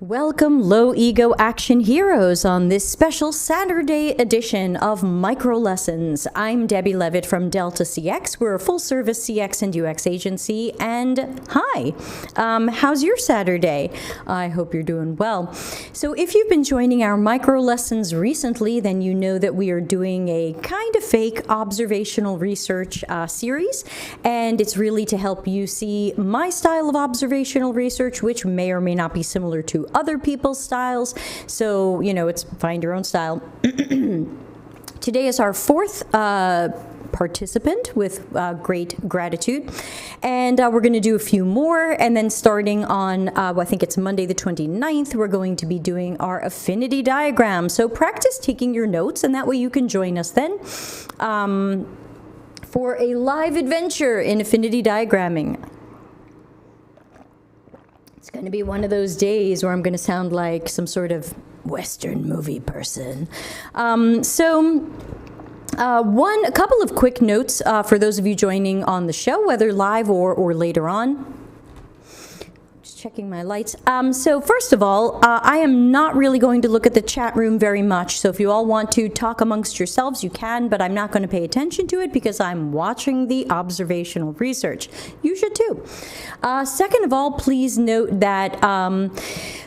Welcome, low ego action heroes, on this special Saturday edition of Micro Lessons. I'm Debbie Levitt from Delta CX. We're a full service CX and UX agency. And hi, how's your Saturday? I hope you're doing well. So if you've been joining our Micro Lessons recently, then you know that we are doing a kind of fake observational research series. And it's really to help you see my style of observational research, which may or may not be similar to other people's styles. So, it's find your own style. Today is our fourth participant with great gratitude. And we're going to do a few more. And then starting on, I think it's Monday the 29th, we're going to be doing our affinity diagram. So practice taking your notes, and that way you can join us then for a live adventure in affinity diagramming. It's going to be one of those days where I'm going to sound like some sort of Western movie person. A couple of quick notes for those of you joining on the show, whether live or later on. Just checking my lights. So first of all, I am not really going to look at the chat room very much. So if you all want to talk amongst yourselves, you can, but I'm not going to pay attention to it because I'm watching the observational research. You should too. Second of all, please note that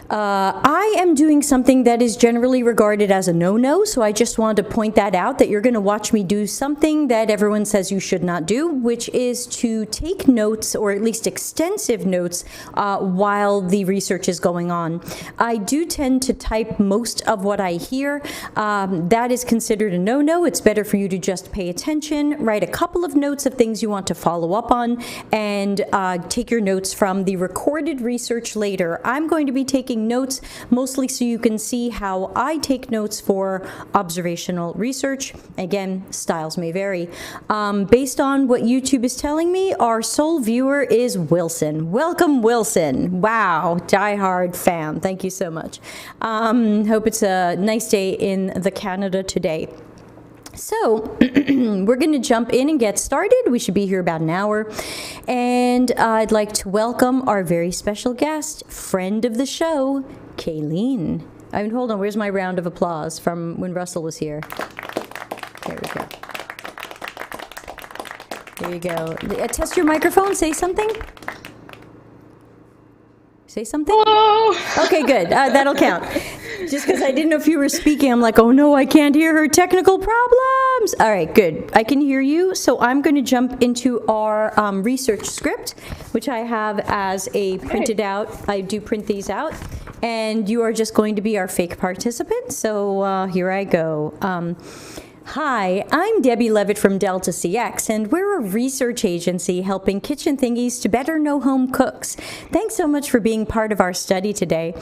I am doing something that is generally regarded as a no-no, so I just wanted to point that out, that you're going to watch me do something that everyone says you should not do, which is to take notes, or at least extensive notes, while the research is going on. I do tend to type most of what I hear. That is considered a no-no. It's better for you to just pay attention, write a couple of notes of things you want to follow up on, and take your notes from the recorded research later. I'm going to be taking notes mostly so you can see how I take notes for observational research. Again, styles may vary. Based on what YouTube is telling me, our sole viewer is Wilson. Welcome, Wilson. Wow, diehard fan. Thank you so much. Hope it's a nice day in the Canada today. So we're going to jump in and get started. We should be here about an hour. And I'd like to welcome our very special guest, friend of the show, Kayleen. Hold on, where's my round of applause from when Russell was here? There we go. There you go. Test your microphone. Say something. Say something? Hello. Okay, good. That'll count. Just because I didn't know if you were speaking, I'm like, oh no, I can't hear her. Technical problems. All right, good. I can hear you. So I'm going to jump into our research script, which I have as a printed out. I do print these out. And you are just going to be our fake participant. So here I go. Hi, I'm Debbie Levitt from Delta CX, and we're a research agency helping kitchen thingies to better know home cooks. Thanks so much for being part of our study today.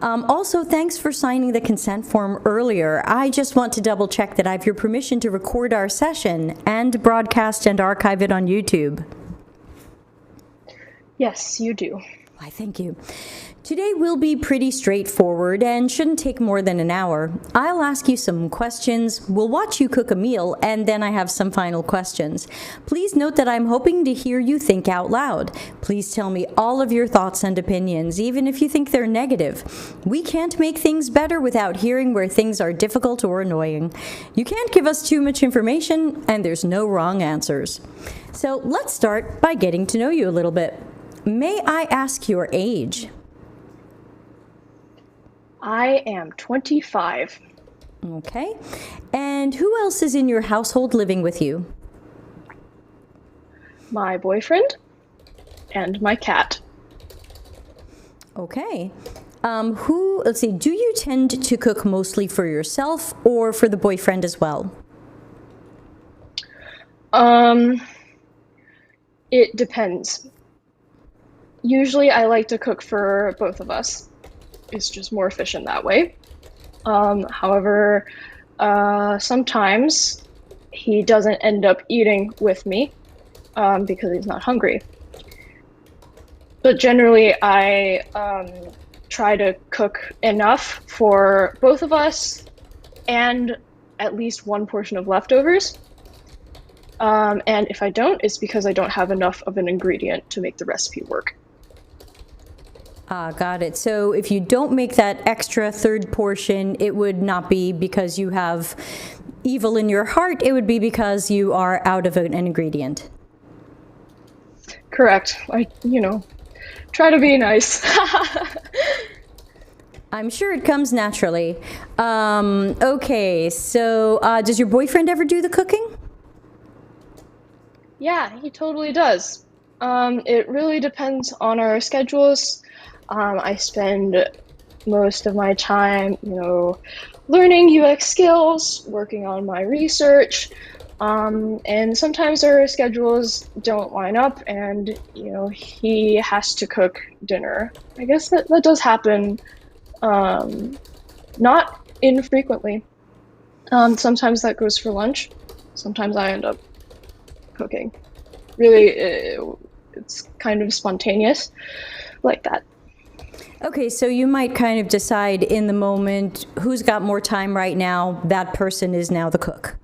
Also, thanks for signing the consent form earlier. I just want to double check that I have your permission to record our session and broadcast and archive it on YouTube. Yes, you do. Why, thank you. Today will be pretty straightforward and shouldn't take more than an hour. I'll ask you some questions, we'll watch you cook a meal, and then I have some final questions. Please note that I'm hoping to hear you think out loud. Please tell me all of your thoughts and opinions, even if you think they're negative. We can't make things better without hearing where things are difficult or annoying. You can't give us too much information, and there's no wrong answers. So let's start by getting to know you a little bit. May I ask your age? I am 25. Okay. And who else is in your household living with you? My boyfriend and my cat. Okay. Let's see, do you tend to cook mostly for yourself or for the boyfriend as well? It depends. Usually I like to cook for both of us. It's just more efficient that way. However, sometimes he doesn't end up eating with me because he's not hungry. But generally, I try to cook enough for both of us and at least one portion of leftovers. And if I don't, it's because I don't have enough of an ingredient to make the recipe work. Got it. So if you don't make that extra third portion, it would not be because you have evil in your heart. It would be because you are out of an ingredient. Correct. I, try to be nice. I'm sure it comes naturally. Okay, so does your boyfriend ever do the cooking? Yeah, he totally does. It really depends on our schedules. I spend most of my time, learning UX skills, working on my research, and sometimes our schedules don't line up and, he has to cook dinner. I guess that does happen, not infrequently. Sometimes that goes for lunch. Sometimes I end up cooking. Really, it's kind of spontaneous like that. Okay, so you might kind of decide in the moment who's got more time right now. That person is now the cook.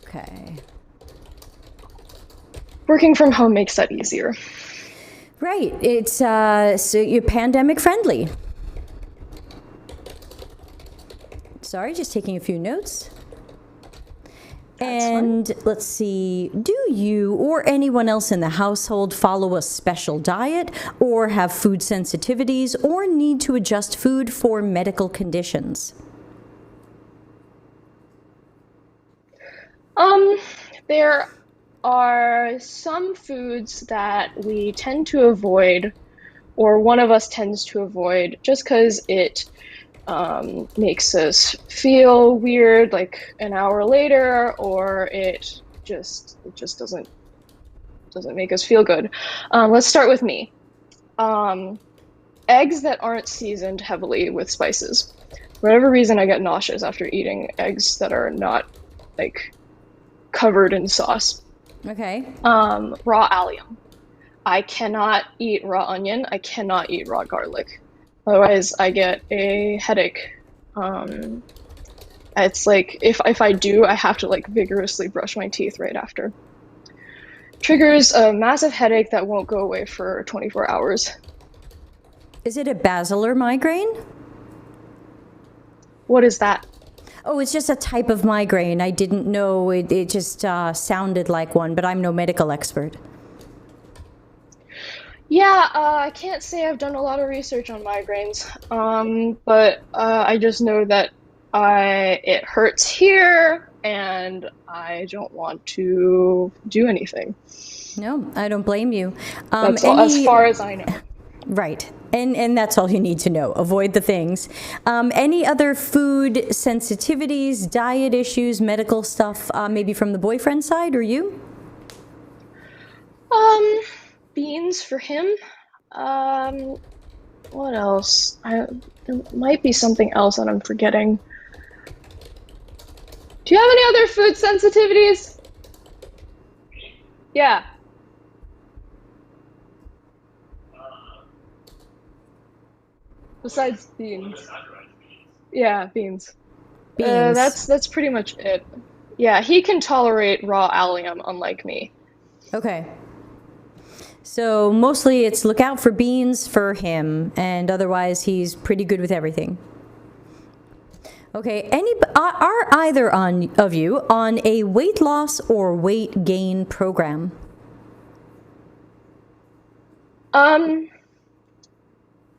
Okay. Working from home makes that easier. Right. It's so you're pandemic friendly. Sorry, just taking a few notes. And let's see, do you or anyone else in the household follow a special diet or have food sensitivities or need to adjust food for medical conditions? There are some foods that we tend to avoid, or one of us tends to avoid, just because it makes us feel weird like an hour later, or it just doesn't make us feel good. Let's start with me. Eggs that aren't seasoned heavily with spices. For whatever reason, I get nauseous after eating eggs that are not like covered in sauce. Okay. Raw allium. I cannot eat raw onion. I cannot eat raw garlic. Otherwise, I get a headache. It's like if I do, I have to like vigorously brush my teeth right after. Triggers a massive headache that won't go away for 24 hours. Is it a basilar migraine? What is that? Oh, it's just a type of migraine. I didn't know. It just sounded like one, but I'm no medical expert. Yeah, I can't say I've done a lot of research on migraines, but I just know that it hurts here, and I don't want to do anything. No, I don't blame you. That's all, as far as I know. Right. And that's all you need to know. Avoid the things. Any other food sensitivities, diet issues, medical stuff, maybe from the boyfriend side or you? Beans for him. What else? There might be something else that I'm forgetting. Do you have any other food sensitivities? Yeah. Besides beans. Yeah, beans. Beans. That's pretty much it. Yeah, he can tolerate raw allium, unlike me. Okay. So mostly it's look out for beans for him, and otherwise he's pretty good with everything. Okay, are either of you on a weight loss or weight gain program?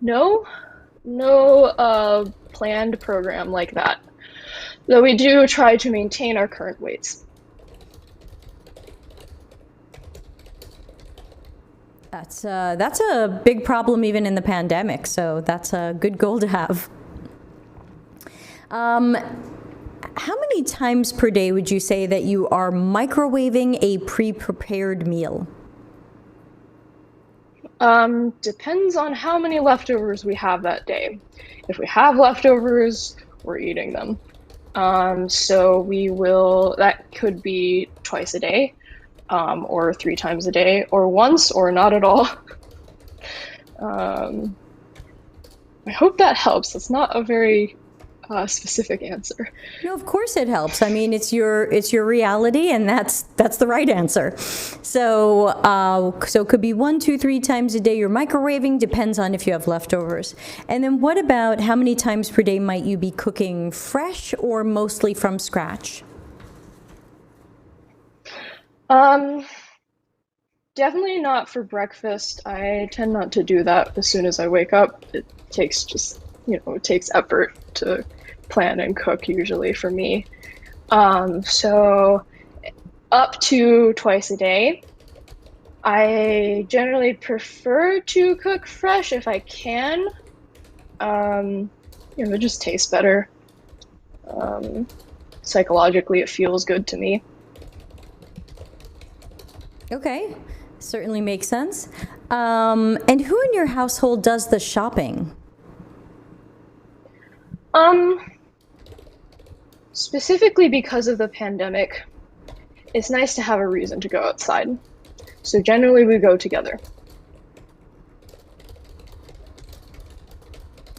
No planned program like that. Though we do try to maintain our current weights. That's a big problem even in the pandemic, so that's a good goal to have. How many times per day would you say that you are microwaving a pre-prepared meal? Depends on how many leftovers we have that day. If we have leftovers, we're eating them. So that could be twice a day, or 3 times a day, or once, or not at all. I hope that helps. It's not a very specific answer. No, of course it helps. I mean, it's your reality, and that's the right answer. So it could be 1, 2, 3 times a day you're microwaving. Depends on if you have leftovers. And then what about how many times per day might you be cooking fresh or mostly from scratch? Definitely not for breakfast. I tend not to do that as soon as I wake up. It takes it takes effort to plan and cook usually for me. So up to twice a day. I generally prefer to cook fresh if I can. It just tastes better. Psychologically, it feels good to me. Okay, certainly makes sense. And who in your household does the shopping? Specifically because of the pandemic, it's nice to have a reason to go outside. So generally we go together.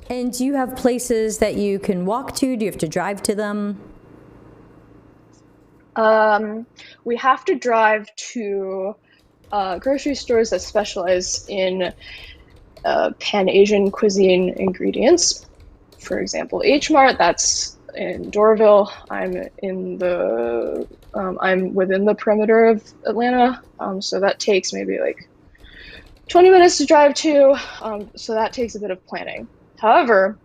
And do you have places that you can walk to? Do you have to drive to them? We have to drive to grocery stores that specialize in Pan-Asian cuisine ingredients. For example, H Mart, that's in Doraville. I'm within the perimeter of Atlanta, so that takes maybe like 20 minutes to drive to, so that takes a bit of planning. However,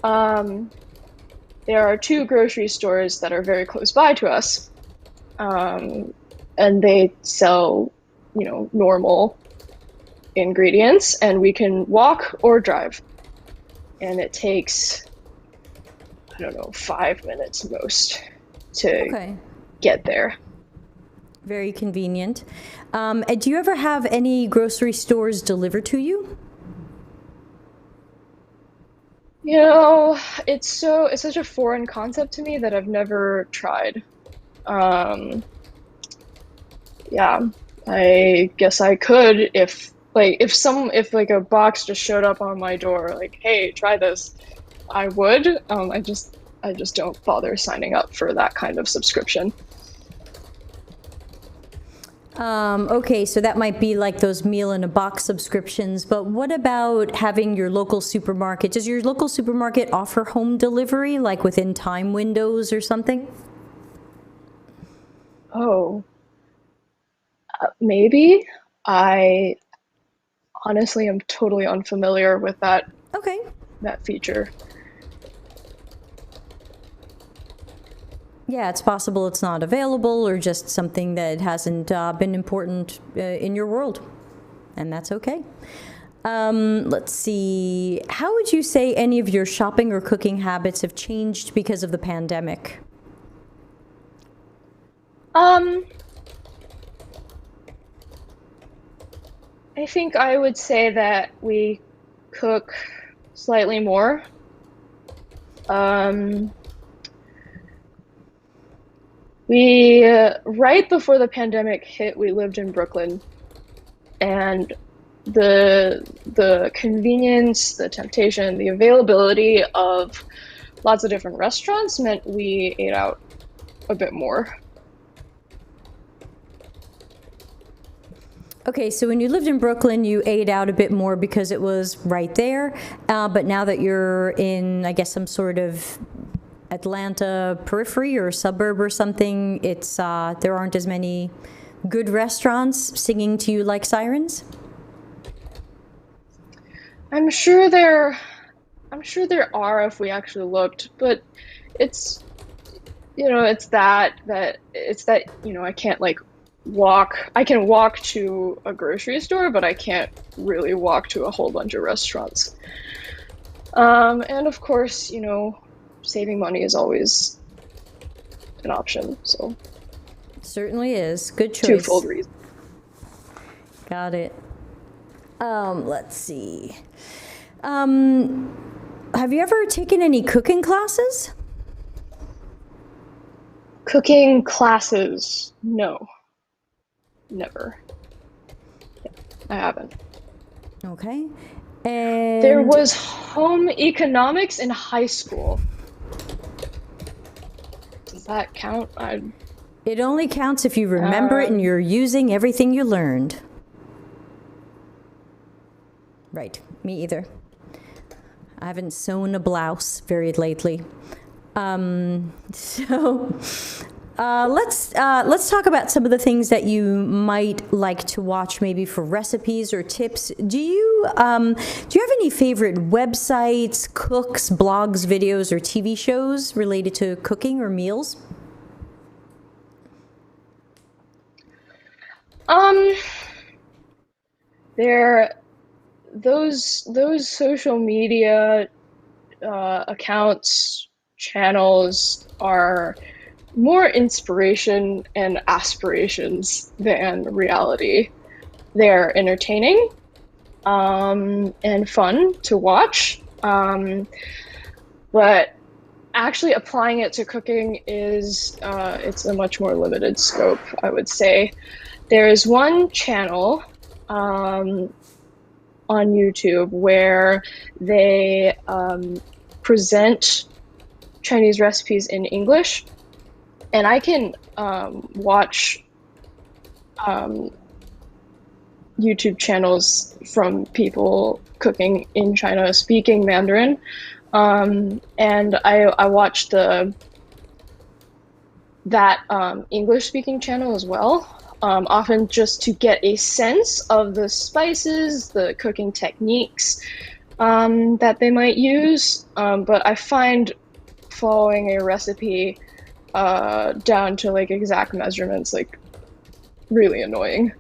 there are 2 grocery stores that are very close by to us, and they sell, normal ingredients, and we can walk or drive. And it takes, 5 minutes most to get there. Very convenient. And do you ever have any grocery stores delivered to you? It's such a foreign concept to me that I've never tried. Yeah, I guess I could if a box just showed up on my door, like, hey, try this, I would. I just don't bother signing up for that kind of subscription. Okay, so that might be like those meal in a box subscriptions, but what about having your local supermarket? Does your local supermarket offer home delivery, like within time windows or something? Oh, maybe. I honestly am totally unfamiliar with that feature. Yeah, it's possible it's not available or just something that hasn't been important in your world, and that's okay. Let's see. How would you say any of your shopping or cooking habits have changed because of the pandemic? I think I would say that we cook slightly more. Right before the pandemic hit, we lived in Brooklyn, and the convenience, the temptation, the availability of lots of different restaurants meant we ate out a bit more. Okay, so when you lived in Brooklyn, you ate out a bit more because it was right there. But now that you're in, I guess, some sort of Atlanta periphery or suburb or something, it's there aren't as many good restaurants singing to you like sirens? I'm sure there are if we actually looked, but it's that I can't walk. I can walk to a grocery store, but I can't really walk to a whole bunch of restaurants. And of course, saving money is always an option. So certainly is. Good choice. Twofold reason. Got it. Let's see. Have you ever taken any cooking classes? Cooking classes? No. Never. Yeah, I haven't. Okay. And there was home economics in high school. Does that count? It only counts if you remember it and you're using everything you learned. Right, me either. I haven't sewn a blouse very lately. Let's talk about some of the things that you might like to watch, maybe for recipes or tips. Do you have any favorite websites, cooks, blogs, videos, or TV shows related to cooking or meals? Those social media accounts, channels are more inspiration and aspirations than reality. They're entertaining and fun to watch, but actually applying it to cooking is it's a much more limited scope, I would say. There is one channel on YouTube where they present Chinese recipes in English, and I can watch YouTube channels from people cooking in China speaking Mandarin, and I watched that English speaking channel as well. Often just to get a sense of the spices, the cooking techniques that they might use. But I find following a recipe down to like exact measurements like really annoying.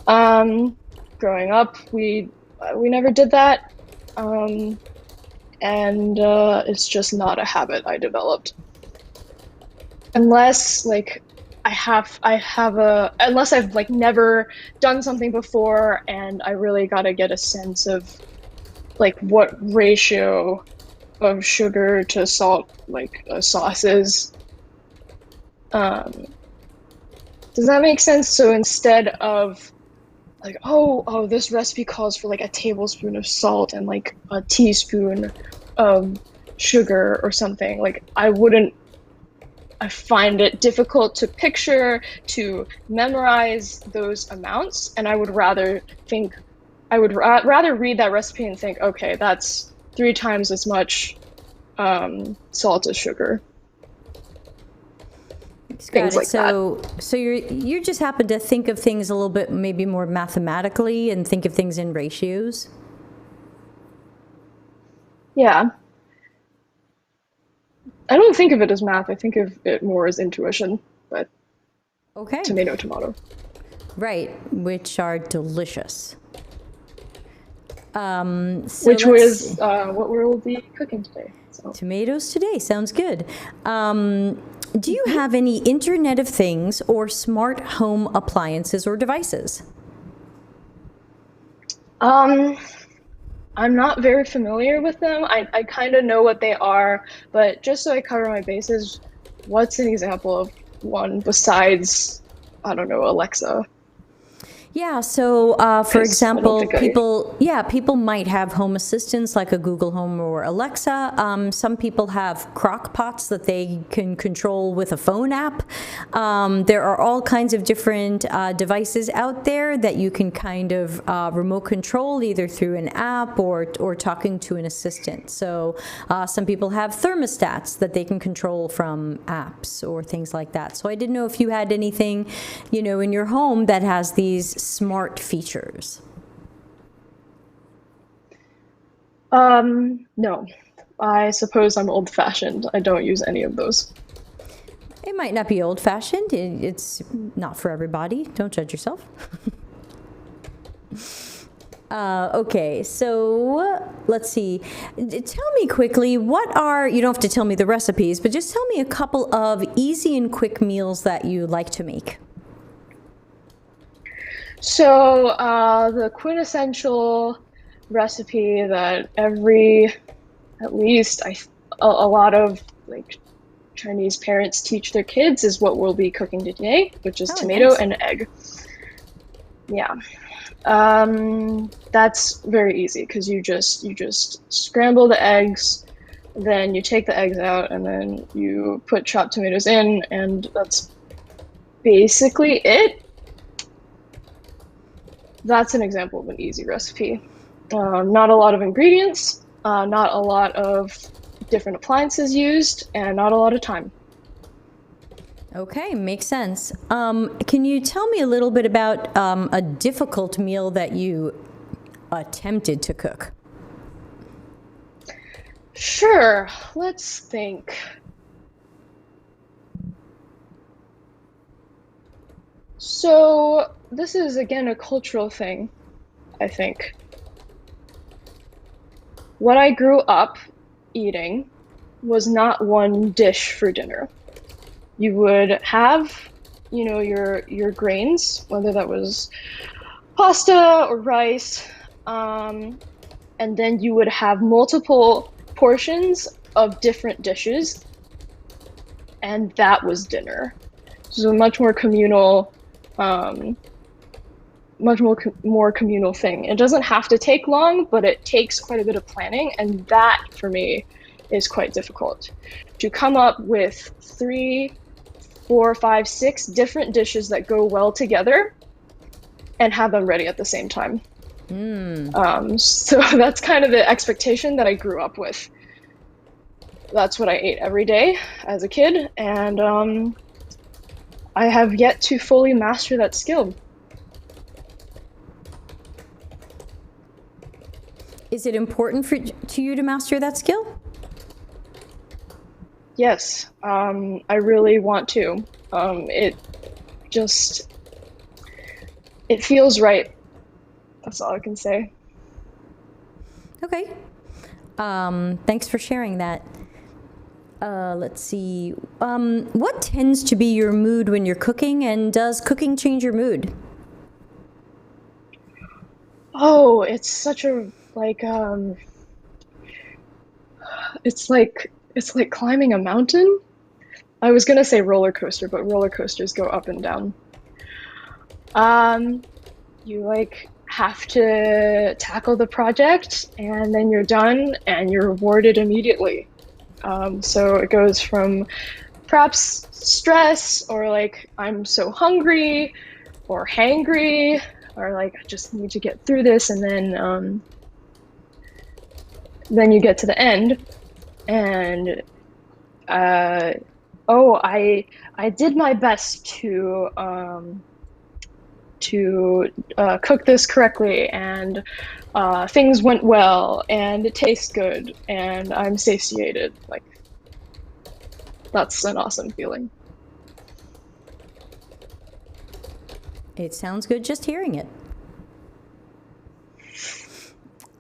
Growing up, we never did that, and it's just not a habit I developed. Unless like unless I've like never done something before and I really gotta get a sense of like what ratio of sugar to salt like a sauce is. Does that make sense? So instead of like, oh, this recipe calls for like a tablespoon of salt and like a teaspoon of sugar or something, like I find it difficult to picture, to memorize those amounts, and I would rather read that recipe and think, okay, that's 3 times as much salt as sugar. Things like that. So you just happen to think of things a little bit maybe more mathematically and think of things in ratios? Yeah. I don't think of it as math. I think of it more as intuition, but okay. Tomato. Right, which are delicious. Which was what we'll be cooking today. So. Tomatoes today, sounds good. Do you have any Internet of Things or smart home appliances or devices? I'm not very familiar with them. I kind of know what they are, but just so I cover my bases, what's an example of one besides, I don't know, Alexa? Yeah, so for example, people might have home assistants like a Google Home or Alexa. Some people have crock pots that they can control with a phone app. There are all kinds of different devices out there that you can kind of remote control either through an app or talking to an assistant. So some people have thermostats that they can control from apps or things like that. So I didn't know if you had anything, in your home that has these smart features. No. I suppose I'm old-fashioned. I don't use any of those. It might not be old-fashioned. It's not for everybody. Don't judge yourself. Okay, so let's see. Tell me quickly, you don't have to tell me the recipes, but just tell me a couple of easy and quick meals that you like to make. So the quintessential recipe that at least a lot of like Chinese parents teach their kids is what we'll be cooking today, which is tomato and egg. Yeah. That's very easy because you just scramble the eggs, then you take the eggs out, and then you put chopped tomatoes in, and that's basically it. That's an example of an easy recipe. Not a lot of ingredients, not a lot of different appliances used, and not a lot of time. Okay, makes sense. Can you tell me a little bit about a difficult meal that you attempted to cook? Sure, let's think. So, this is again a cultural thing, I think. What I grew up eating was not one dish for dinner. You would have, your grains, whether that was pasta or rice, and then you would have multiple portions of different dishes, and that was dinner. So much more communal, more communal thing. It doesn't have to take long, but it takes quite a bit of planning, and that for me is quite difficult. To come up with 3, 4, 5, 6 different dishes that go well together and have them ready at the same time. So that's kind of the expectation that I grew up with. That's what I ate every day as a kid, and I have yet to fully master that skill. Is it important to you to master that skill? Yes, I really want to. It feels right. That's all I can say. Okay. Thanks for sharing that. Let's see. What tends to be your mood when you're cooking, and does cooking change your mood? Oh, it's such a it's like climbing a mountain. I was gonna say roller coaster, but roller coasters go up and down. You have to tackle the project, and then you're done, and you're rewarded immediately. So it goes from perhaps stress, or I'm so hungry, or hangry, or I just need to get through this, and then you get to the end, and I did my best to cook this correctly, and things went well, and it tastes good, and I'm satiated. That's an awesome feeling. It sounds good just hearing it.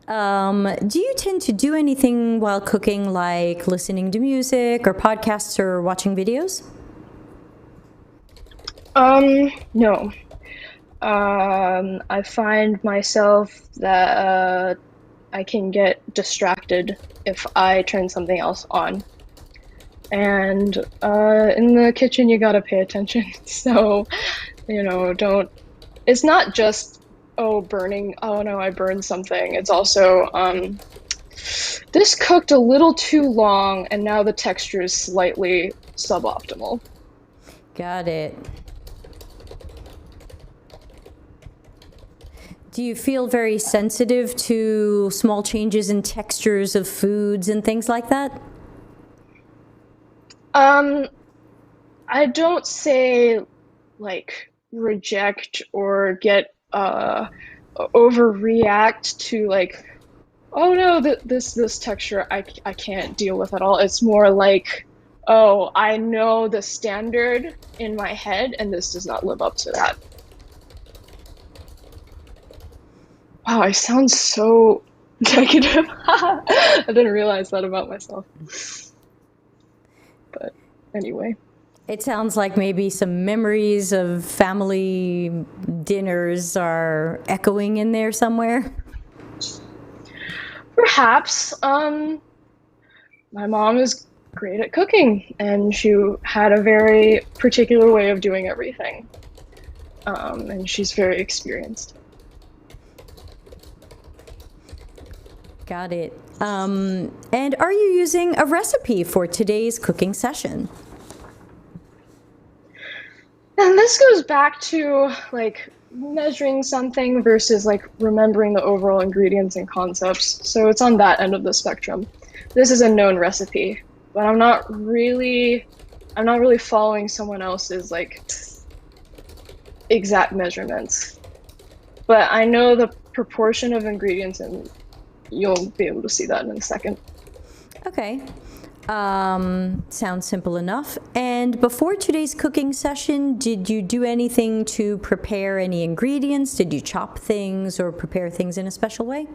Do you tend to do anything while cooking, like listening to music or podcasts or watching videos? No. I find myself that I can get distracted if I turn something else on. And in the kitchen, you gotta pay attention. So, it's not just, burning, oh no, I burned something. It's also, this cooked a little too long, and now the texture is slightly suboptimal. Got it. Do you feel very sensitive to small changes in textures of foods and things like that? I don't say reject or get overreact to oh no, this texture I can't deal with at all. It's more oh, I know the standard in my head, and this does not live up to that. Wow, I sound so negative. I didn't realize that about myself. But anyway. It sounds like maybe some memories of family dinners are echoing in there somewhere. Perhaps. My mom is great at cooking, and she had a very particular way of doing everything. And she's very experienced. Got it. And are you using a recipe for today's cooking session? And this goes back to like measuring something versus like remembering the overall ingredients and concepts. So it's on that end of the spectrum. This is a known recipe, but I'm not really following someone else's like exact measurements. But I know the proportion of ingredients, and you'll be able to see that in a second. Okay. Sounds simple enough. And before today's cooking session, did you do anything to prepare any ingredients? Did you chop things or prepare things in a special way?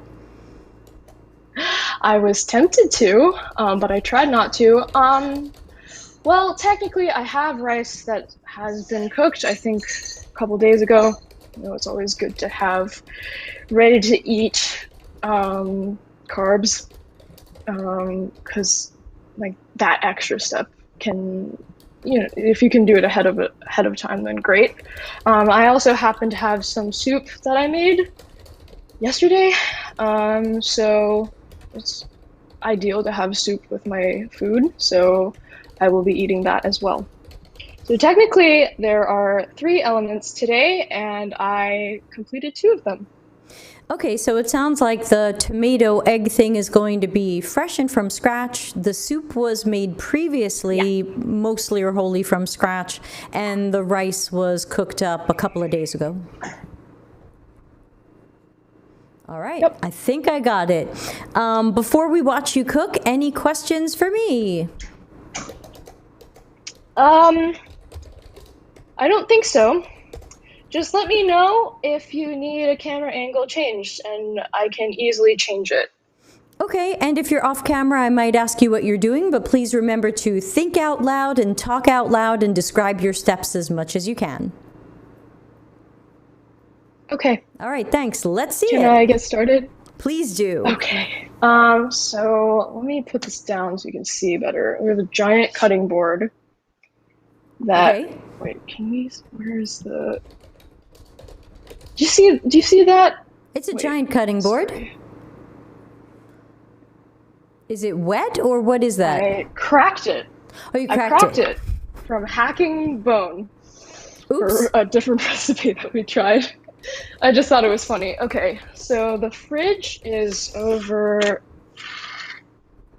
I was tempted to, but I tried not to. Well, technically, I have rice that has been cooked, I think, a couple days ago. You know, it's always good to have ready to eat carbs, because like that extra step can, you know, if you can do it ahead of time, then great. I also happen to have some soup that I made yesterday, so it's ideal to have soup with my food, so I will be eating that as well. So technically, there are 3 elements today, and I completed 2 of them. Okay, so it sounds like the tomato egg thing is going to be fresh and from scratch. The soup was made previously, mostly or wholly from scratch, and the rice was cooked up a couple of days ago. All right, Yep. I think I got it. Before we watch you cook, any questions for me? I don't think so. Just let me know if you need a camera angle changed, and I can easily change it. Okay, and if you're off camera, I might ask you what you're doing, but please remember to think out loud and talk out loud and describe your steps as much as you can. Okay. All right, thanks. Let's see Can it. I get started? Please do. Okay. So let me put this down so you can see better. We have a giant cutting board that, Okay. wait, where's the, do you see that? It's a Wait, giant cutting board. sorry. Is it wet or what is that? I cracked it. Oh, you I cracked cracked it. it from hacking bone Oops. for a different recipe that we tried. I just thought it was funny. Okay, so the fridge is over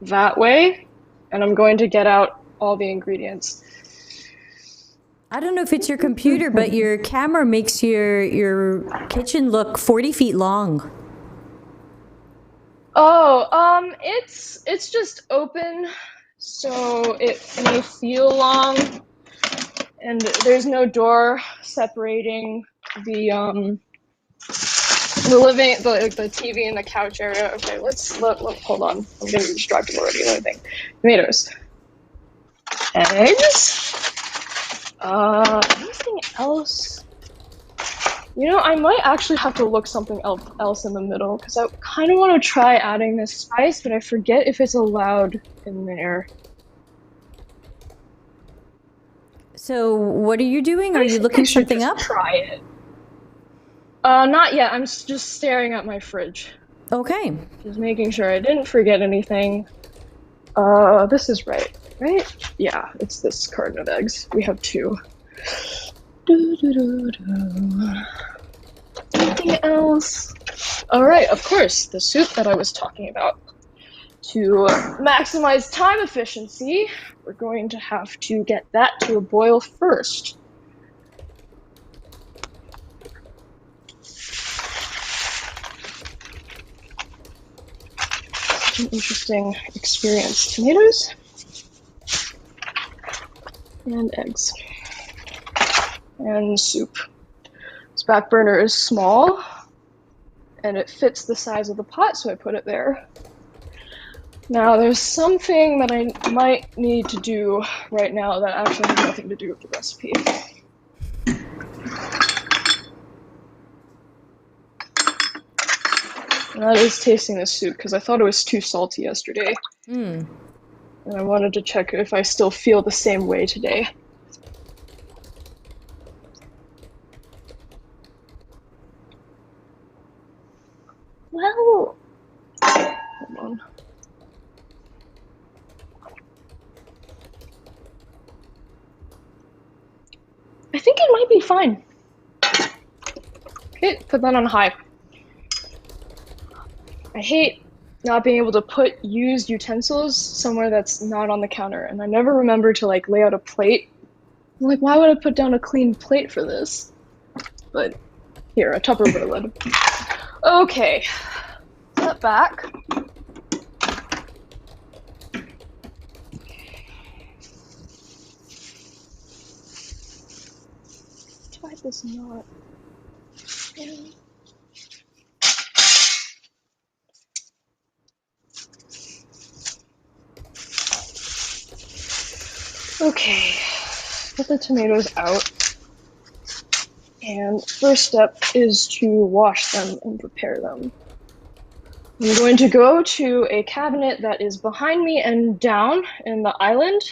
that way, and I'm going to get out all the ingredients. I don't know if it's your computer, but your camera makes your kitchen look 40 feet long. Oh, it's just open, so it may feel long, and there's no door separating the the TV and the couch area. Okay, hold on. I'm getting distracted already. Another thing, tomatoes, eggs. Anything else? You know, I might actually have to look something else in the middle, because I kind of want to try adding this spice, but I forget if it's allowed in there. So what are you doing? Are you looking something up? Try it. Not yet. I'm just staring at my fridge. Okay. Just making sure I didn't forget anything. This is right? Yeah, it's this carton of eggs. We have 2. Anything else? Alright, of course, the soup that I was talking about. To maximize time efficiency, we're going to have to get that to a boil first. Such an interesting experience. Tomatoes and eggs and soup. This back burner is small and it fits the size of the pot, so I put it there. Now there's something that I might need to do right now that actually has nothing to do with the recipe. And that is tasting the soup, because I thought it was too salty yesterday. And I wanted to check if I still feel the same way today. Well, let fine. Okay, put that on high. I hate not being able to put used utensils somewhere that's not on the counter, and I never remember to like lay out a plate. I'm like, why would I put down a clean plate for this? But here, a Tupperware lid. Okay, step back. Tie this knot. Okay, put the tomatoes out. And first step is to wash them and prepare them. I'm going to go to a cabinet that is behind me and down in the island.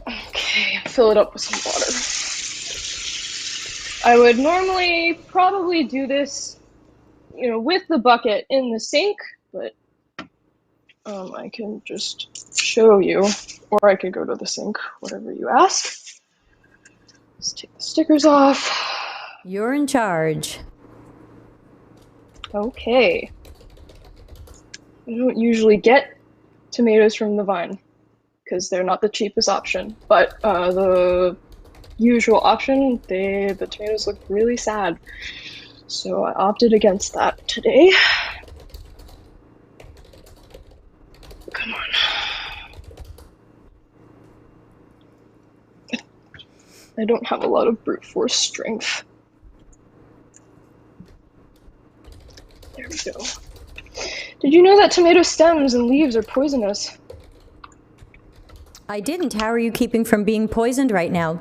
Okay, fill it up with some water. I would normally probably do this, with the bucket in the sink, but I can just show you, or I could go to the sink, whatever you ask. Let's take the stickers off. You're in charge. Okay. I don't usually get tomatoes from the vine because they're not the cheapest option, but the usual option, the tomatoes look really sad. So I opted against that today. Come on. I don't have a lot of brute force strength. There we go. Did you know that tomato stems and leaves are poisonous? I didn't. How are you keeping from being poisoned right now?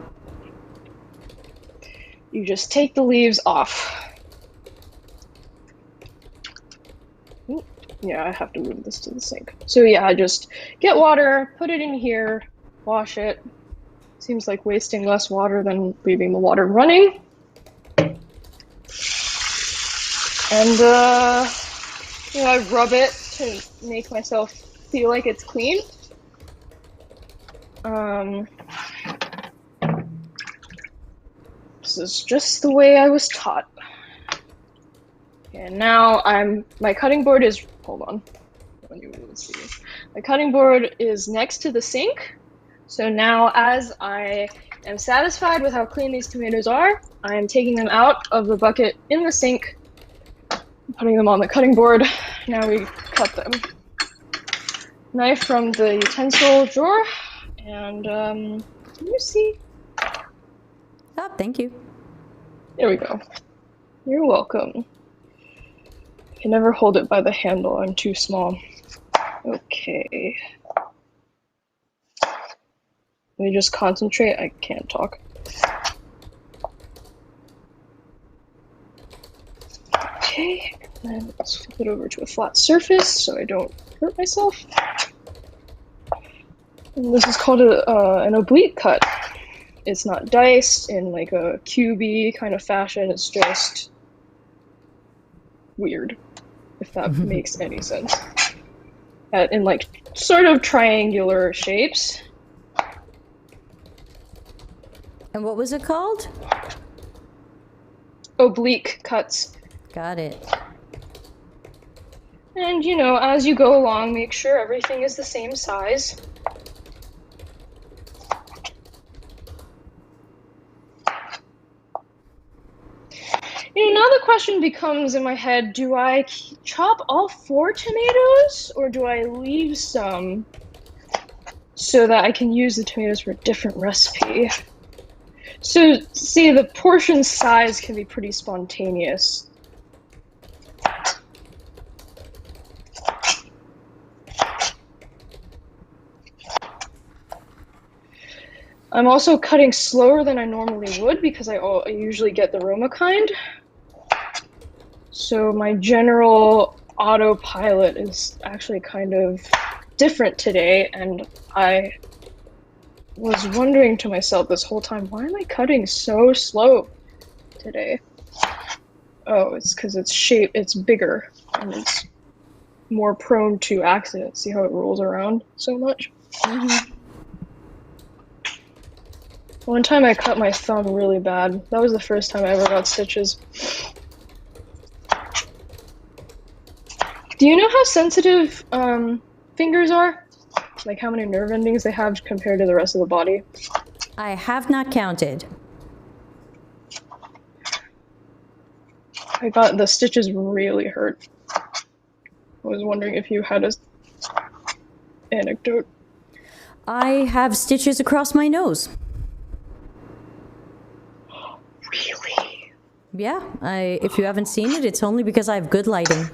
You just take the leaves off. Yeah, I have to move this to the sink. So yeah, I just get water, put it in here, wash it. Seems like wasting less water than leaving the water running. And I rub it to make myself feel like it's clean. This is just the way I was taught. And now my cutting board is, hold on, I don't even want to see. My cutting board is next to the sink. So now as I am satisfied with how clean these tomatoes are, I am taking them out of the bucket in the sink, putting them on the cutting board. Now we cut them. Knife from the utensil drawer, and can you see? Oh, thank you. There we go. You're welcome. I can never hold it by the handle, I'm too small. Okay. Let me just concentrate, I can't talk. Okay, and then let's flip it over to a flat surface so I don't hurt myself. And this is called an oblique cut. It's not diced in like a cubey kind of fashion, it's just weird, if that makes any sense. In like sort of triangular shapes. And what was it called? Oblique cuts. Got it. And as you go along, make sure everything is the same size. Now the question becomes in my head, do I chop all 4 tomatoes or do I leave some so that I can use the tomatoes for a different recipe? So, see, the portion size can be pretty spontaneous. I'm also cutting slower than I normally would because I usually get the Roma kind. So my general autopilot is actually kind of different today, and I was wondering to myself this whole time, why am I cutting so slow today? Oh, it's because it's bigger and it's more prone to accidents. See how it rolls around so much? Mm-hmm. One time I cut my thumb really bad. That was the first time I ever got stitches. Do you know how sensitive fingers are? Like how many nerve endings they have compared to the rest of the body? I have not counted. I got the stitches really hurt. I was wondering if you had a anecdote. I have stitches across my nose. Really? Yeah, if you haven't seen it, it's only because I have good lighting.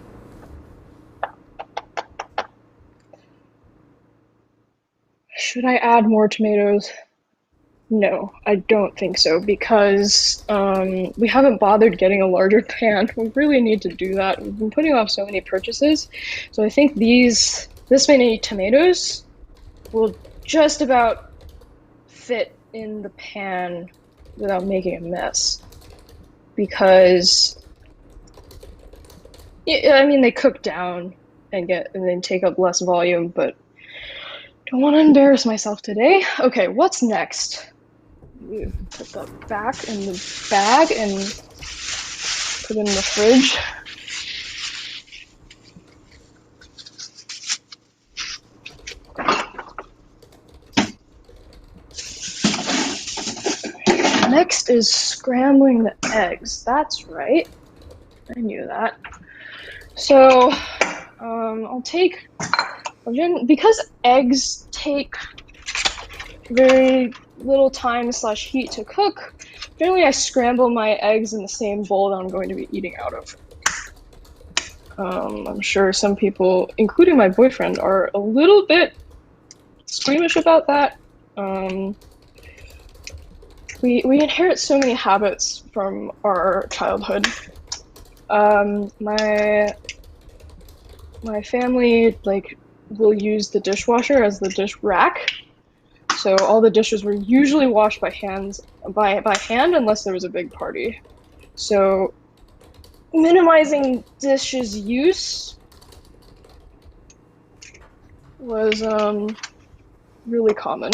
Should I add more tomatoes? No, I don't think so, because we haven't bothered getting a larger pan. We really need to do that. We've been putting off so many purchases. So I think this many tomatoes will just about fit in the pan without making a mess. Because, I mean, they cook down and then take up less volume, but don't want to embarrass myself today. Okay, what's next? Put that back in the bag and put it in the fridge. Next is scrambling the eggs. That's right. I knew that. So, I'll take, because eggs take very little time / heat to cook, generally I scramble my eggs in the same bowl that I'm going to be eating out of. I'm sure some people, including my boyfriend, are a little bit squeamish about that. We inherit so many habits from our childhood. My family will use the dishwasher as the dish rack. So all the dishes were usually washed by hand unless there was a big party. So minimizing dishes use was really common.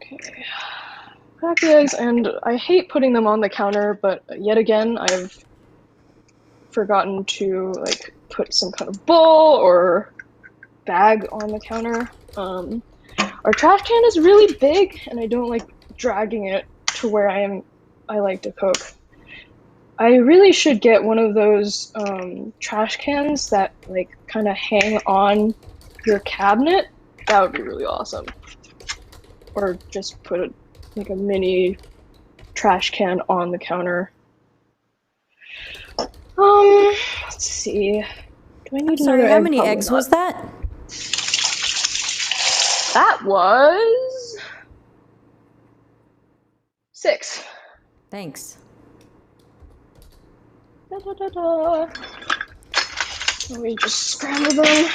Okay, crack the eggs, and I hate putting them on the counter, but yet again I've forgotten to put some kind of bowl or bag on the counter. Our trash can is really big, and I don't like dragging it to where I like to cook. I really should get one of those trash cans that kind of hang on your cabinet. That would be really awesome. Or just put a mini trash can on the counter. Let's see. Do I need another egg? How many eggs was that? That was 6. Thanks. Let me just scramble them.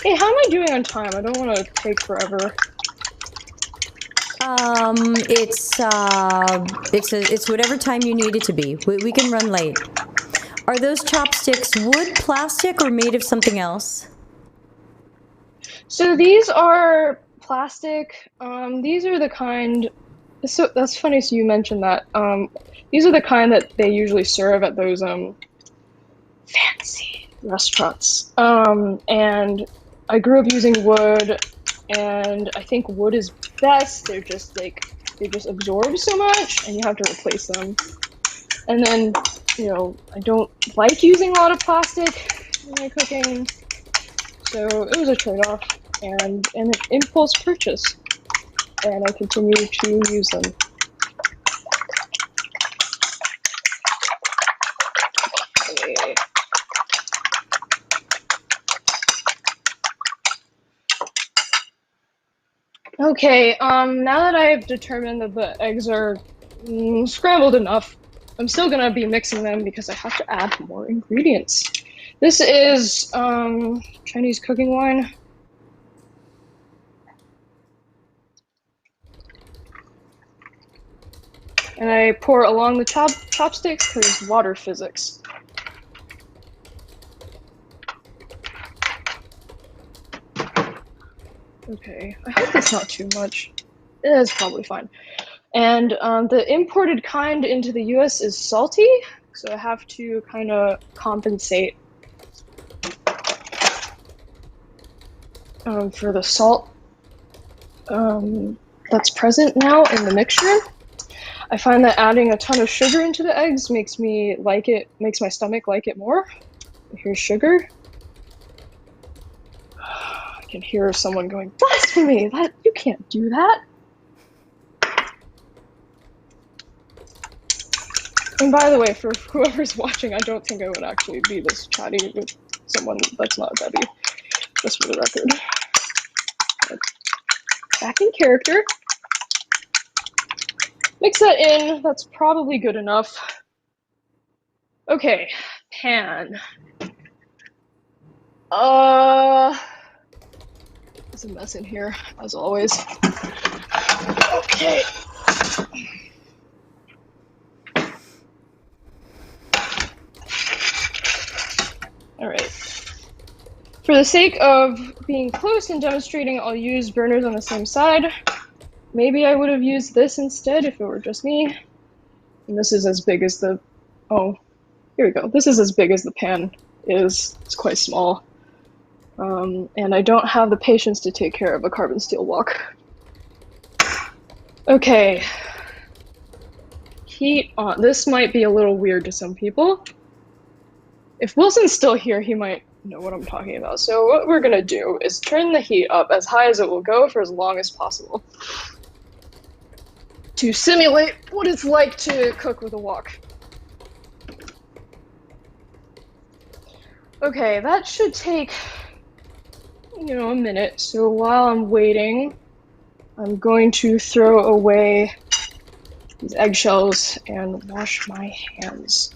Hey, how am I doing on time? I don't want to take forever. It's whatever time you need it to be. We can run late. Are those chopsticks wood, plastic, or made of something else? So these are plastic. These are the kind. So that's funny. So you mentioned that. These are the kind that they usually serve at those fancy restaurants. And I grew up using wood, and I think wood is best. They're just they just absorb so much, and you have to replace them. And then, I don't like using a lot of plastic in my cooking, so it was a trade-off and an impulse purchase, and I continue to use them. Okay, now that I've determined that the eggs are scrambled enough, I'm still gonna be mixing them because I have to add more ingredients. This is Chinese cooking wine. And I pour along the chopsticks because water physics. Okay, I hope it's not too much. It's probably fine. And the imported kind into the US is salty, so I have to kind of compensate for the salt that's present now in the mixture. I find that adding a ton of sugar into the eggs makes me like it, makes my stomach like it more. Here's sugar. I can hear someone going, "Blasphemy! That you can't do that." And by the way, for whoever's watching, I don't think I would actually be this chatty with someone that's not Debbie, just for the record. But back in character. Mix that in, that's probably good enough. Okay, pan. There's a mess in here, as always. Okay. Alright. For the sake of being close and demonstrating, I'll use burners on the same side. Maybe I would have used this instead if it were just me. And this is as big as the... Oh, here we go. This is as big as the pan is. It's quite small. And I don't have the patience to take care of a carbon steel wok. Okay. Heat on. This might be a little weird to some people. If Wilson's still here, he might know what I'm talking about. So what we're gonna do is turn the heat up as high as it will go for as long as possible to simulate what it's like to cook with a wok. Okay, that should take, you know, a minute. So while I'm waiting, I'm going to throw away these eggshells and wash my hands.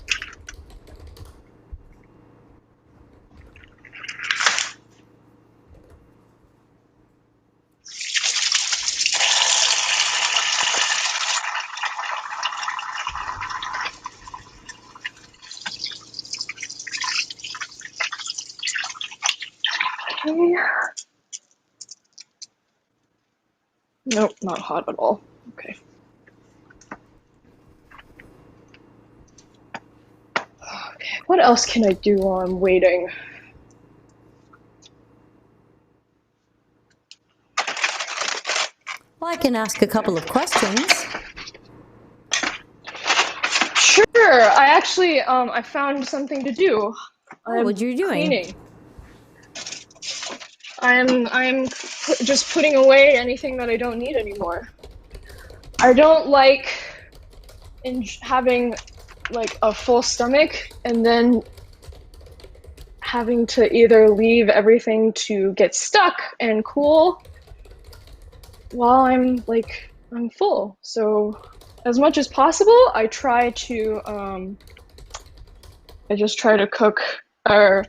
Okay. Nope, not hot at all. Okay. Okay, what else can I do while I'm waiting? Well, I can ask a couple of questions. Sure. I actually, I found something to do. Oh, what are you doing? Cleaning. I'm just putting away anything that I don't need anymore. I don't like having like a full stomach and then having to either leave everything to get stuck and cool while I'm full. So as much as possible, I try to I just try to cook, or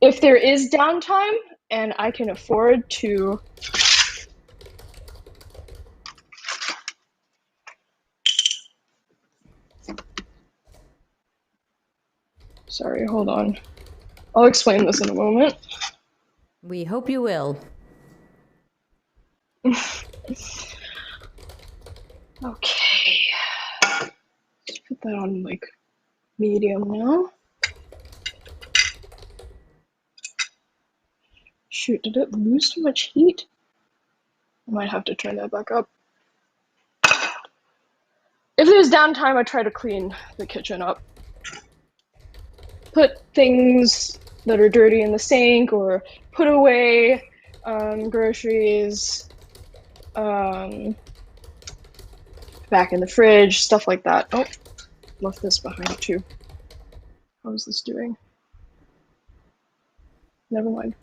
if there is downtime and I can afford to sorry, hold on. I'll explain this in a moment. We hope you will. Okay. Let's put that on like medium now. Shoot, did it lose too much heat? I might have to turn that back up. If there's downtime, I try to clean the kitchen up. Put things that are dirty in the sink, or put away groceries back in the fridge, stuff like that. Oh, left this behind too. How is this doing? Never mind.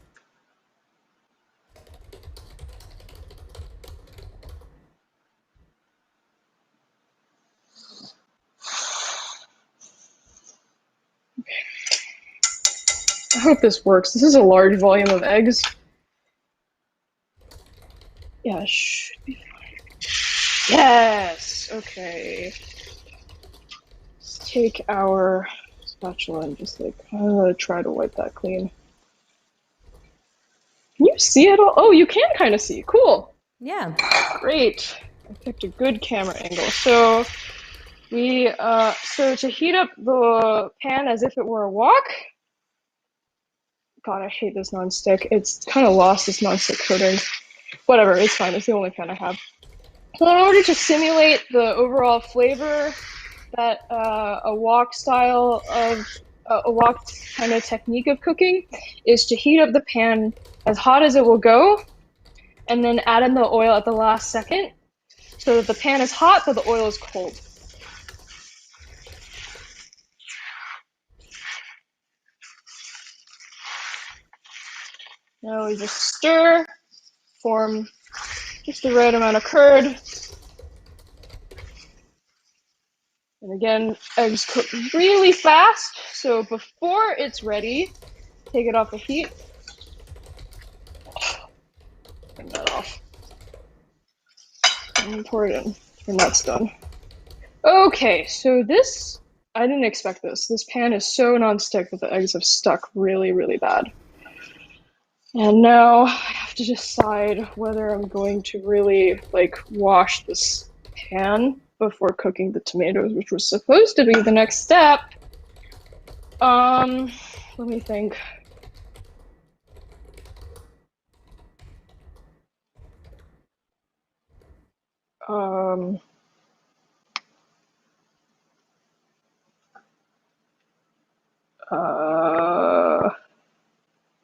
Okay. I hope this works. This is a large volume of eggs. Yeah, it should be fine. Yes! Okay. Let's take our spatula and just like try to wipe that clean. Can you see it all? Oh, you can kind of see. Cool. Yeah. Great. I picked a good camera angle. So so to heat up the pan as if it were a wok. God, I hate this nonstick. It's kind of lost its nonstick coating. Whatever, it's fine. It's the only pan I have. So in order to simulate the overall flavor that a wok style of a wok kind of technique of cooking is to heat up the pan as hot as it will go, and then add in the oil at the last second, so that the pan is hot but the oil is cold. Now we just stir, form just the right amount of curd. And again, eggs cook really fast, so before it's ready, take it off the heat. Turn that off. And pour it in when that's done. Okay, so this, I didn't expect this. This pan is so non-stick that the eggs have stuck really, really bad. And now I have to decide whether I'm going to really wash this pan before cooking the tomatoes, which was supposed to be the next step. Let me think.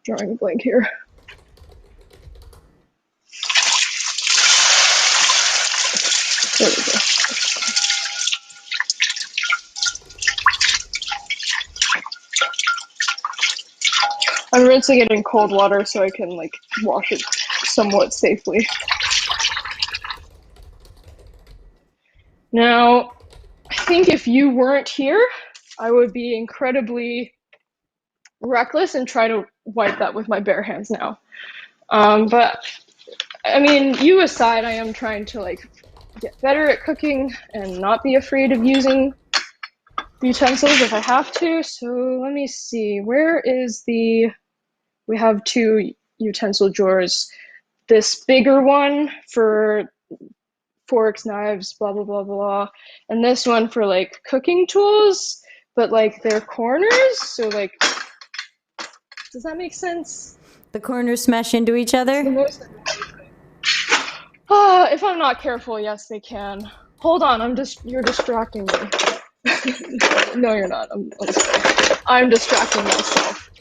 Drawing a blank here. There we go. I'm rinsing it in cold water so I can wash it somewhat safely. Now, I think if you weren't here, I would be incredibly reckless and try to wipe that with my bare hands now. But I mean, you aside, I am trying to get better at cooking and not be afraid of using utensils if I have to. So let me see, where is we have two utensil drawers. This bigger one for forks, knives, blah, blah, blah, blah. And this one for cooking tools, but they're corners. So does that make sense? The corners smash into each other? If I'm not careful, yes, they can. Hold on, you're distracting me. No, you're not. I'm distracting myself.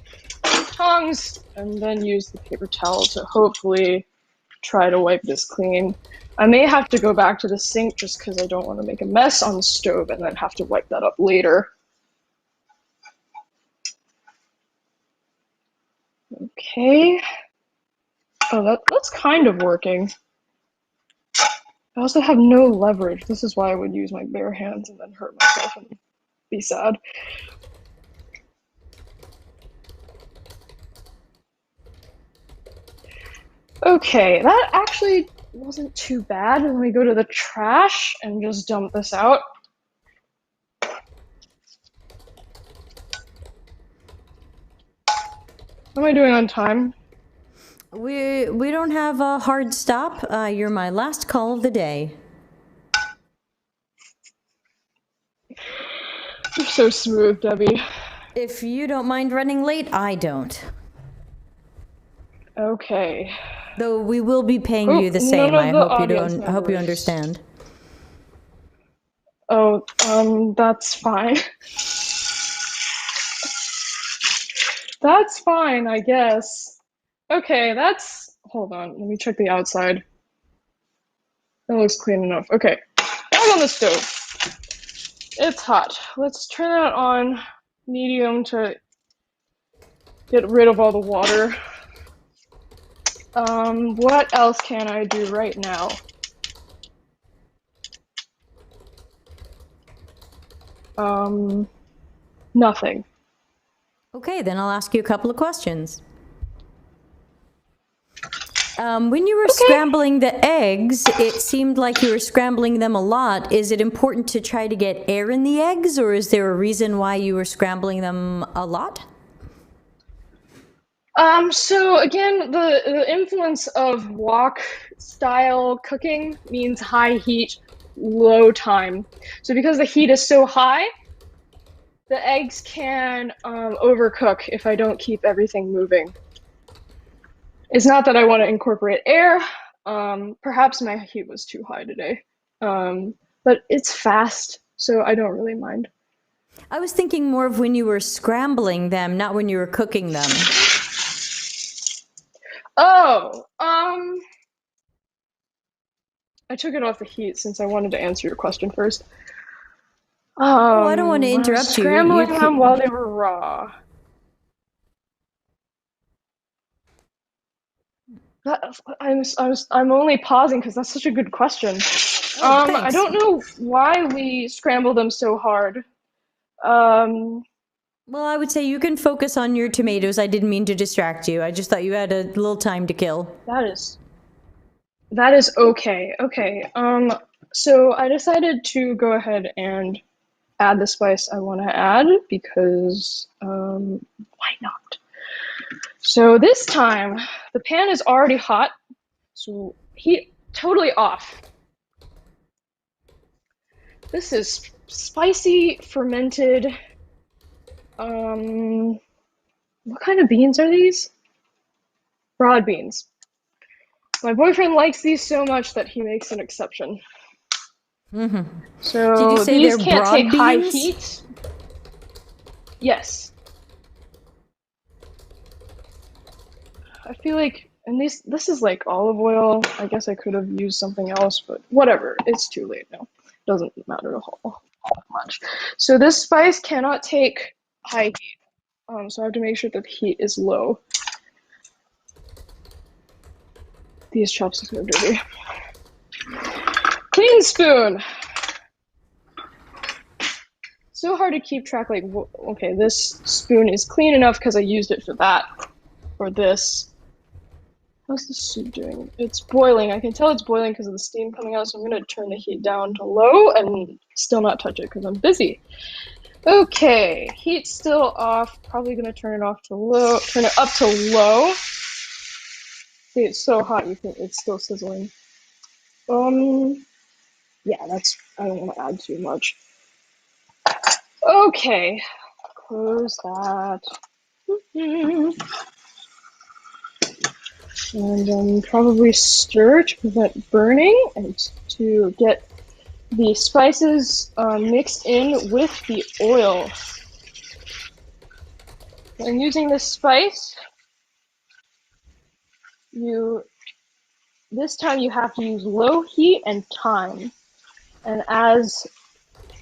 Tongs, and then use the paper towel to hopefully try to wipe this clean. I may have to go back to the sink just because I don't want to make a mess on the stove and then have to wipe that up later. Okay. Oh, that's kind of working. I also have no leverage. This is why I would use my bare hands and then hurt myself and be sad. Okay, that actually wasn't too bad. Let me go to the trash and just dump this out. What am I doing on time? We don't have a hard stop. You're my last call of the day. You're so smooth, Debbie. If you don't mind running late, I don't. Okay. Though we will be paying you the same. I hope you understand. Oh, that's fine. That's fine, I guess. Okay, hold on, let me check the outside. That looks clean enough. Okay, back on the stove. It's hot. Let's turn that on medium to get rid of all the water. What else can I do right now? Nothing. Okay, then I'll ask you a couple of questions. When you were scrambling the eggs, it seemed like you were scrambling them a lot. Is it important to try to get air in the eggs, or is there a reason why you were scrambling them a lot? So again, the influence of wok style cooking means high heat, low time. So because the heat is so high, the eggs can overcook if I don't keep everything moving. It's not that I want to incorporate air. Perhaps my heat was too high today. But it's fast, so I don't really mind. I was thinking more of when you were scrambling them, not when you were cooking them. Oh, I took it off the heat since I wanted to answer your question first. Oh, I don't want to When I was interrupt you. scrambling them while they were raw. I'm only pausing because that's such a good question. Oh, I thanks. don't know why we scramble them so hard. Um, Well, I would say you can focus on your tomatoes. I didn't mean to distract you. I just thought you had a little time to kill. that is okay. Okay. So I decided to go ahead and add the spice I want to add because why not? So this time the pan is already hot, so heat totally off. This is spicy fermented. What kind of beans are these? Broad beans. My boyfriend likes these so much that he makes an exception. Mm-hmm. Did you So say these they're can't take broad high beans? heat. Yes. I feel like, and this is like olive oil. I guess I could have used something else, but whatever. It's too late now. Doesn't matter a whole much. So this spice cannot take high heat. So I have to make sure that the heat is low. These chopsticks are dirty. Clean spoon. So hard to keep track. Like, okay, this spoon is clean enough because I used it for that, or this. How's the soup doing? It's boiling. I can tell it's boiling because of the steam coming out, so I'm going to turn the heat down to low and still not touch it because I'm busy. Okay, heat's still off. Probably going to turn it off to low. Turn it up to low. See, it's so hot you think it's still sizzling. Yeah, that's. I don't want to add too much. Okay, close that. And probably stir to prevent burning and to get the spices mixed in with the oil. When using this spice, this time you have to use low heat and thyme. And as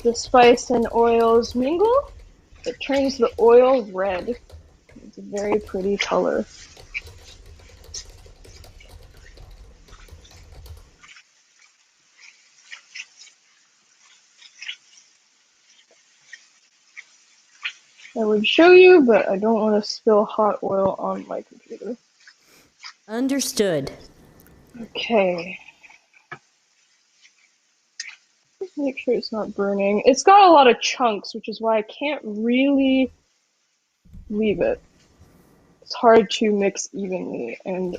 the spice and oils mingle, it turns the oil red. It's a very pretty color. I would show you, but I don't want to spill hot oil on my computer. Understood. Okay. Just make sure it's not burning. It's got a lot of chunks, which is why I can't really leave it. It's hard to mix evenly and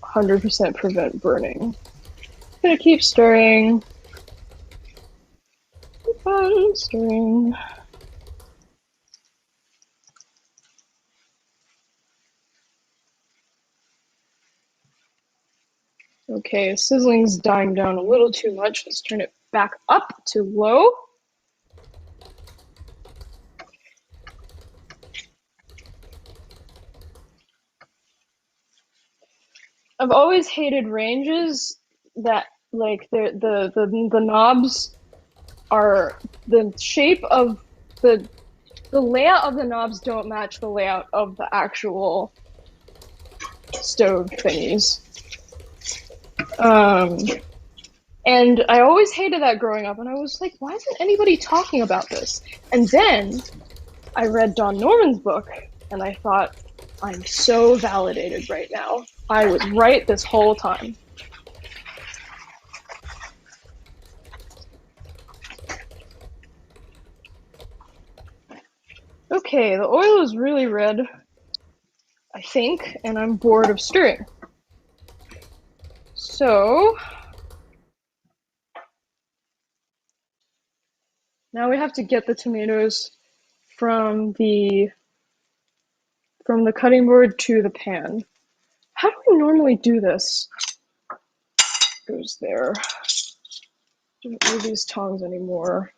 100% prevent burning. I'm gonna keep stirring. Keep on stirring. Okay, sizzling's dying down a little too much. Let's turn it back up to low. I've always hated ranges that like the knobs are the shape of the layout of the knobs don't match the layout of the actual stove thingies. And I always hated that growing up, and I was like, why isn't anybody talking about this? And then I read Don Norman's book, and I thought, I'm so validated right now. I was right this whole time. Okay, the oil is really red. I think, and I'm bored of stirring. So now we have to get the tomatoes from the cutting board to the pan. How do we normally do this? Goes there. Don't need these tongs anymore.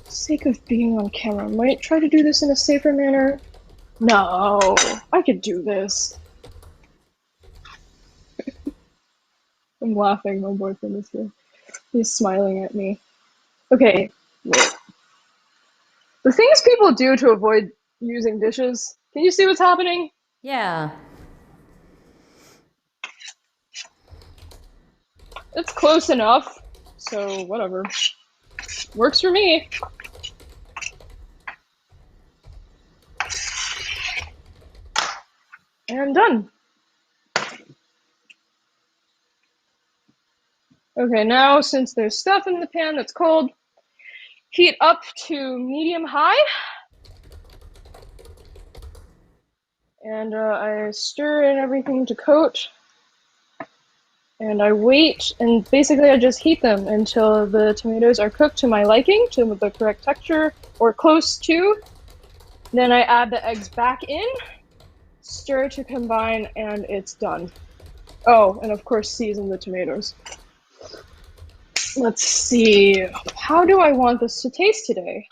Sake of being on camera, might try to do this in a safer manner. No, I could do this. I'm laughing, my boyfriend is here. He's smiling at me. Okay, wait. The things people do to avoid using dishes. Can you see what's happening? Yeah. It's close enough, so whatever. Works for me. And done. Okay, now since there's stuff in the pan that's cold, heat up to medium-high. And I stir in everything to coat. And I wait, and basically I just heat them until the tomatoes are cooked to my liking, to the correct texture, or close to. Then I add the eggs back in, stir to combine, and it's done. Oh, and of course season the tomatoes. Let's see, how do I want this to taste today?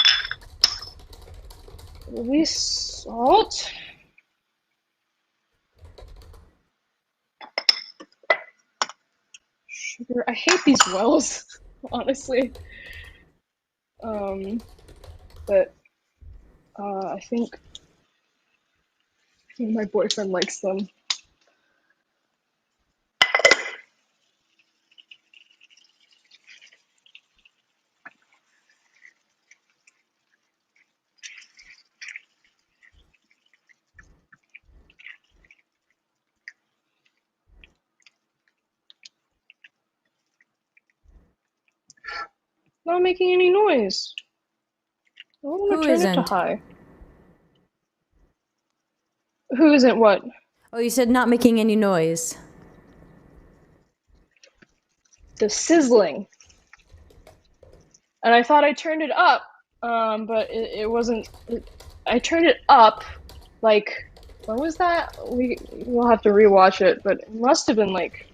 Release salt. Sugar. I hate these wells, honestly. But I think my boyfriend likes them. Not making any noise. I want Who to turn it to isn't? high. Who isn't what? Oh, you said not making any noise. The sizzling. And I thought I turned it up, but it wasn't. I turned it up, like, when was that? We'll have to rewatch it, but it must have been like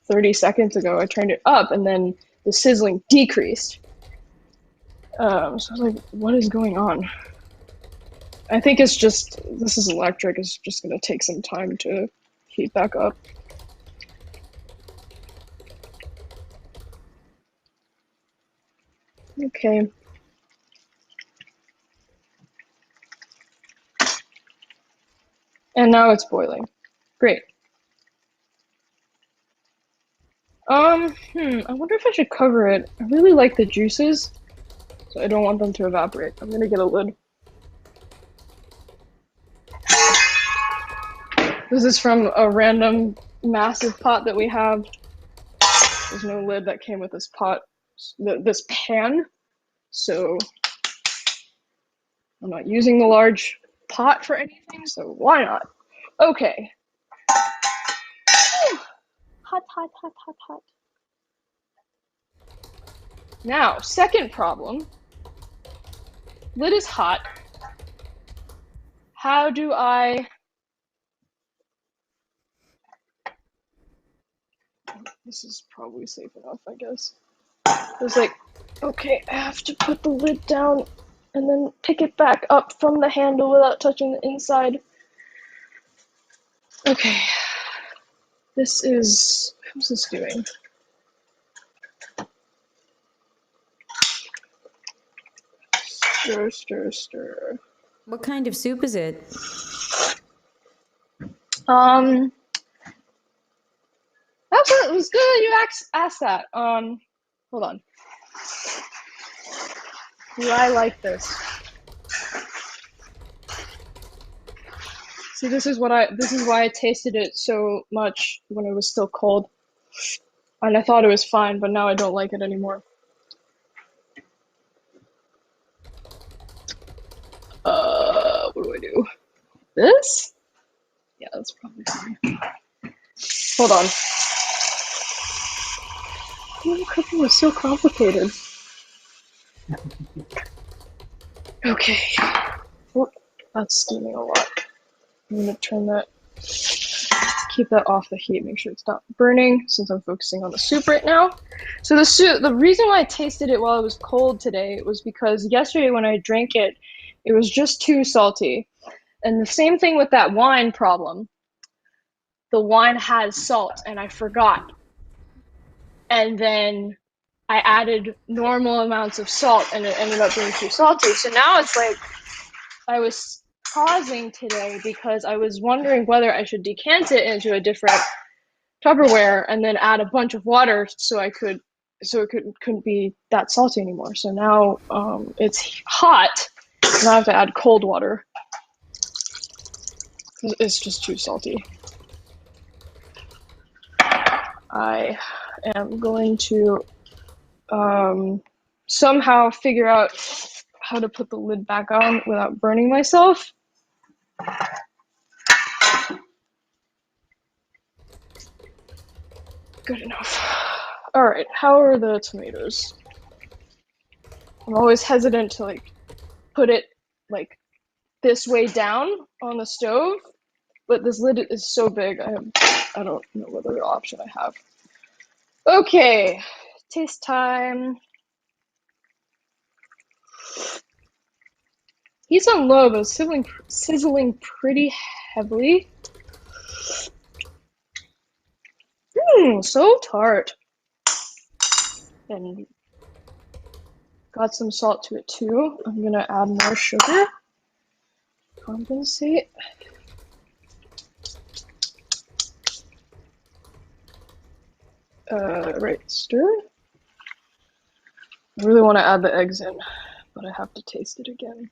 30 seconds ago. I turned it up, and then the sizzling decreased. So I was like, what is going on? I think it's just, this is electric, it's just gonna take some time to heat back up. Okay. And now it's boiling. Great. I wonder if I should cover it. I really like the juices, so I don't want them to evaporate. I'm gonna get a lid. This is from a random massive pot that we have. There's no lid that came with this pot, this pan, so I'm not using the large pot for anything, so why not? Okay. Hot, hot, hot, hot, hot. Now, second problem. Lid is hot. How do I... This is probably safe enough, I guess. It's like, okay, I have to put the lid down and then pick it back up from the handle without touching the inside. Okay. This is... How's this doing? Stir, stir, stir. What kind of soup is it? It was good you asked that. Hold on. Do I like this? See, this is why I tasted it so much when it was still cold. And I thought it was fine, but now I don't like it anymore. this? Yeah, that's probably fine. Hold on. Cooking is so complicated. Okay. Oh, that's steaming a lot. I'm gonna turn that, keep that off the heat, make sure it's not burning since I'm focusing on the soup right now. So the soup, the reason why I tasted it while it was cold today was because yesterday when I drank it, it was just too salty. And the same thing with that wine problem. The wine has salt and I forgot. And then I added normal amounts of salt and it ended up being too salty. So now it's like I was pausing today because I was wondering whether I should decant it into a different Tupperware and then add a bunch of water so it couldn't be that salty anymore. So now it's hot and I have to add cold water. It's just too salty. I am going to somehow figure out how to put the lid back on without burning myself. Good enough. All right, how are the tomatoes? I'm always hesitant to like put it like this way down on the stove, but this lid is so big, I don't know what other option I have. Okay, taste time. Heat's on low, but sizzling pretty heavily. So tart. And got some salt to it too. I'm gonna add more sugar. Compensate. Right, stir. I really want to add the eggs in, but I have to taste it again.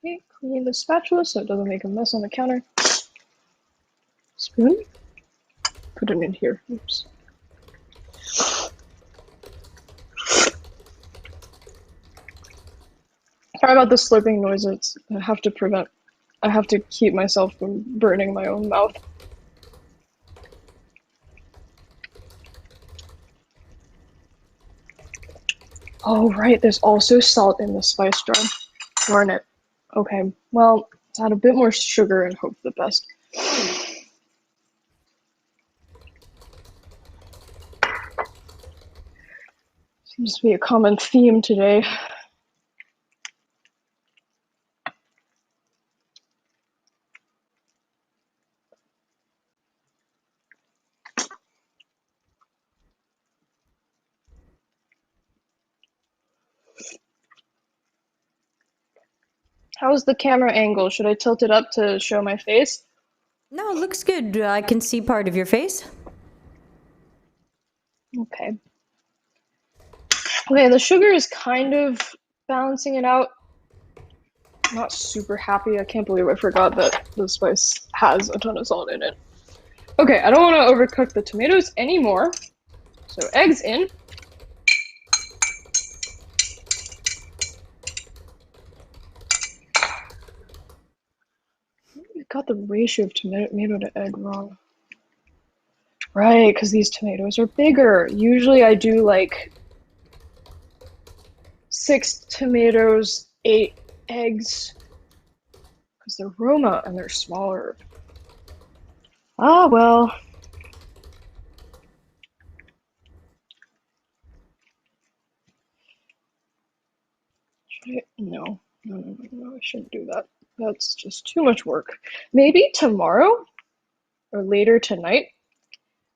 Okay, clean the spatula so it doesn't make a mess on the counter. Spoon. Put it in here. Oops. Sorry about the slurping noises. I have to keep myself from burning my own mouth. Oh, right, there's also salt in the spice jar. Darn it. Okay, well, let's add a bit more sugar and hope for the best. Seems to be a common theme today. How's the camera angle? Should I tilt it up to show my face? No, it looks good. I can see part of your face. Okay. Okay, the sugar is kind of balancing it out. I'm not super happy. I can't believe I forgot that the spice has a ton of salt in it. Okay, I don't want to overcook the tomatoes anymore. So eggs in. I got the ratio of tomato to egg wrong. Right, because these tomatoes are bigger. Usually I do like 6 tomatoes, 8 eggs. Because they're Roma and they're smaller. Ah, well. No, I shouldn't do that. That's just too much work. Maybe tomorrow or later tonight,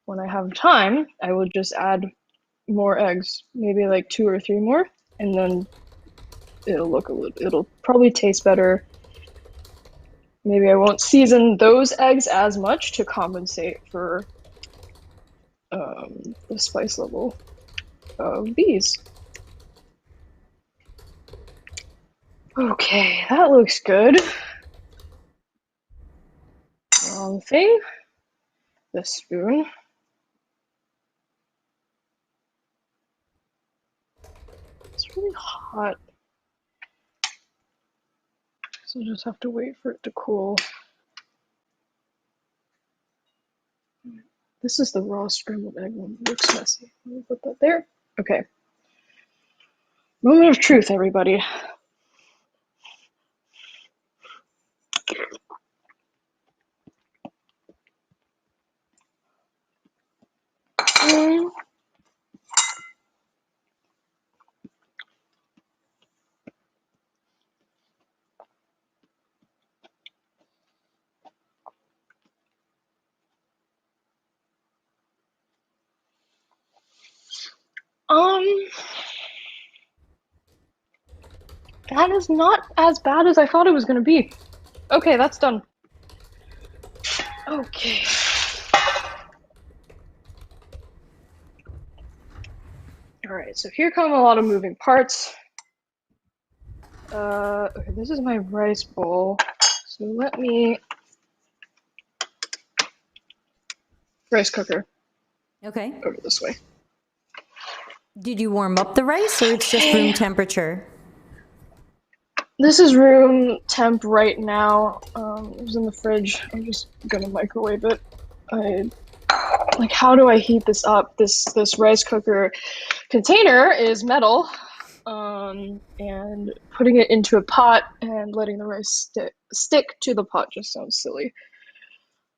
when I have time, I will just add more eggs, maybe like 2 or 3 more, and then it'll probably taste better. Maybe I won't season those eggs as much to compensate for the spice level of these. Okay, that looks good. Wrong thing. The spoon. really hot. So I'll just have to wait for it to cool. This is the raw scrambled egg one. It looks messy. Let me put that there. Okay. Moment of truth, everybody. Mm. That is not as bad as I thought it was going to be. Okay, that's done. Okay. Alright, so here come a lot of moving parts. Okay, this is my rice bowl. So let me... Rice cooker. Okay. Over this way. Did you warm up the rice, or it's just room temperature? This is room temp right now. It was in the fridge. I'm just gonna microwave it. Like, how do I heat this up? This rice cooker container is metal, and putting it into a pot and letting the rice stick to the pot just sounds silly.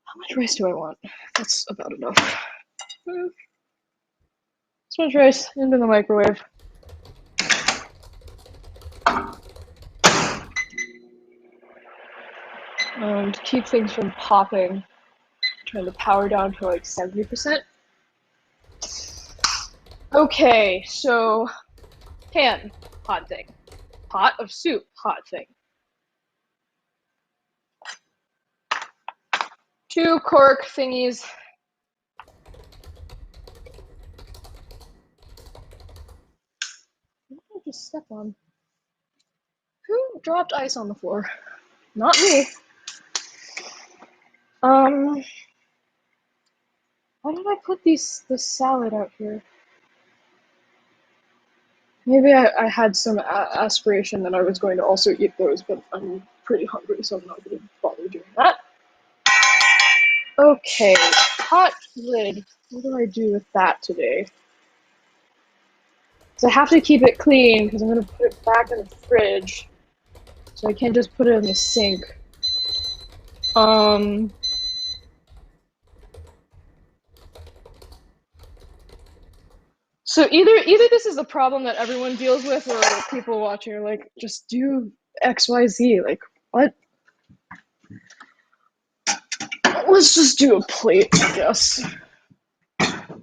How much rice do I want? That's about enough. This much rice into the microwave. To keep things from popping, turn the power down to like 70%. Okay, so pan, hot thing. Pot of soup, hot thing. 2 cork thingies. What did I just step on? Who dropped ice on the floor? Not me. Why did I put this salad out here? Maybe I had some aspiration that I was going to also eat those, but I'm pretty hungry, so I'm not going to bother doing that. Okay, hot lid. What do I do with that today? So I have to keep it clean because I'm going to put it back in the fridge. So I can't just put it in the sink. So either this is a problem that everyone deals with, or people watching are like, just do XYZ. Like, what? Let's just do a plate, I guess. How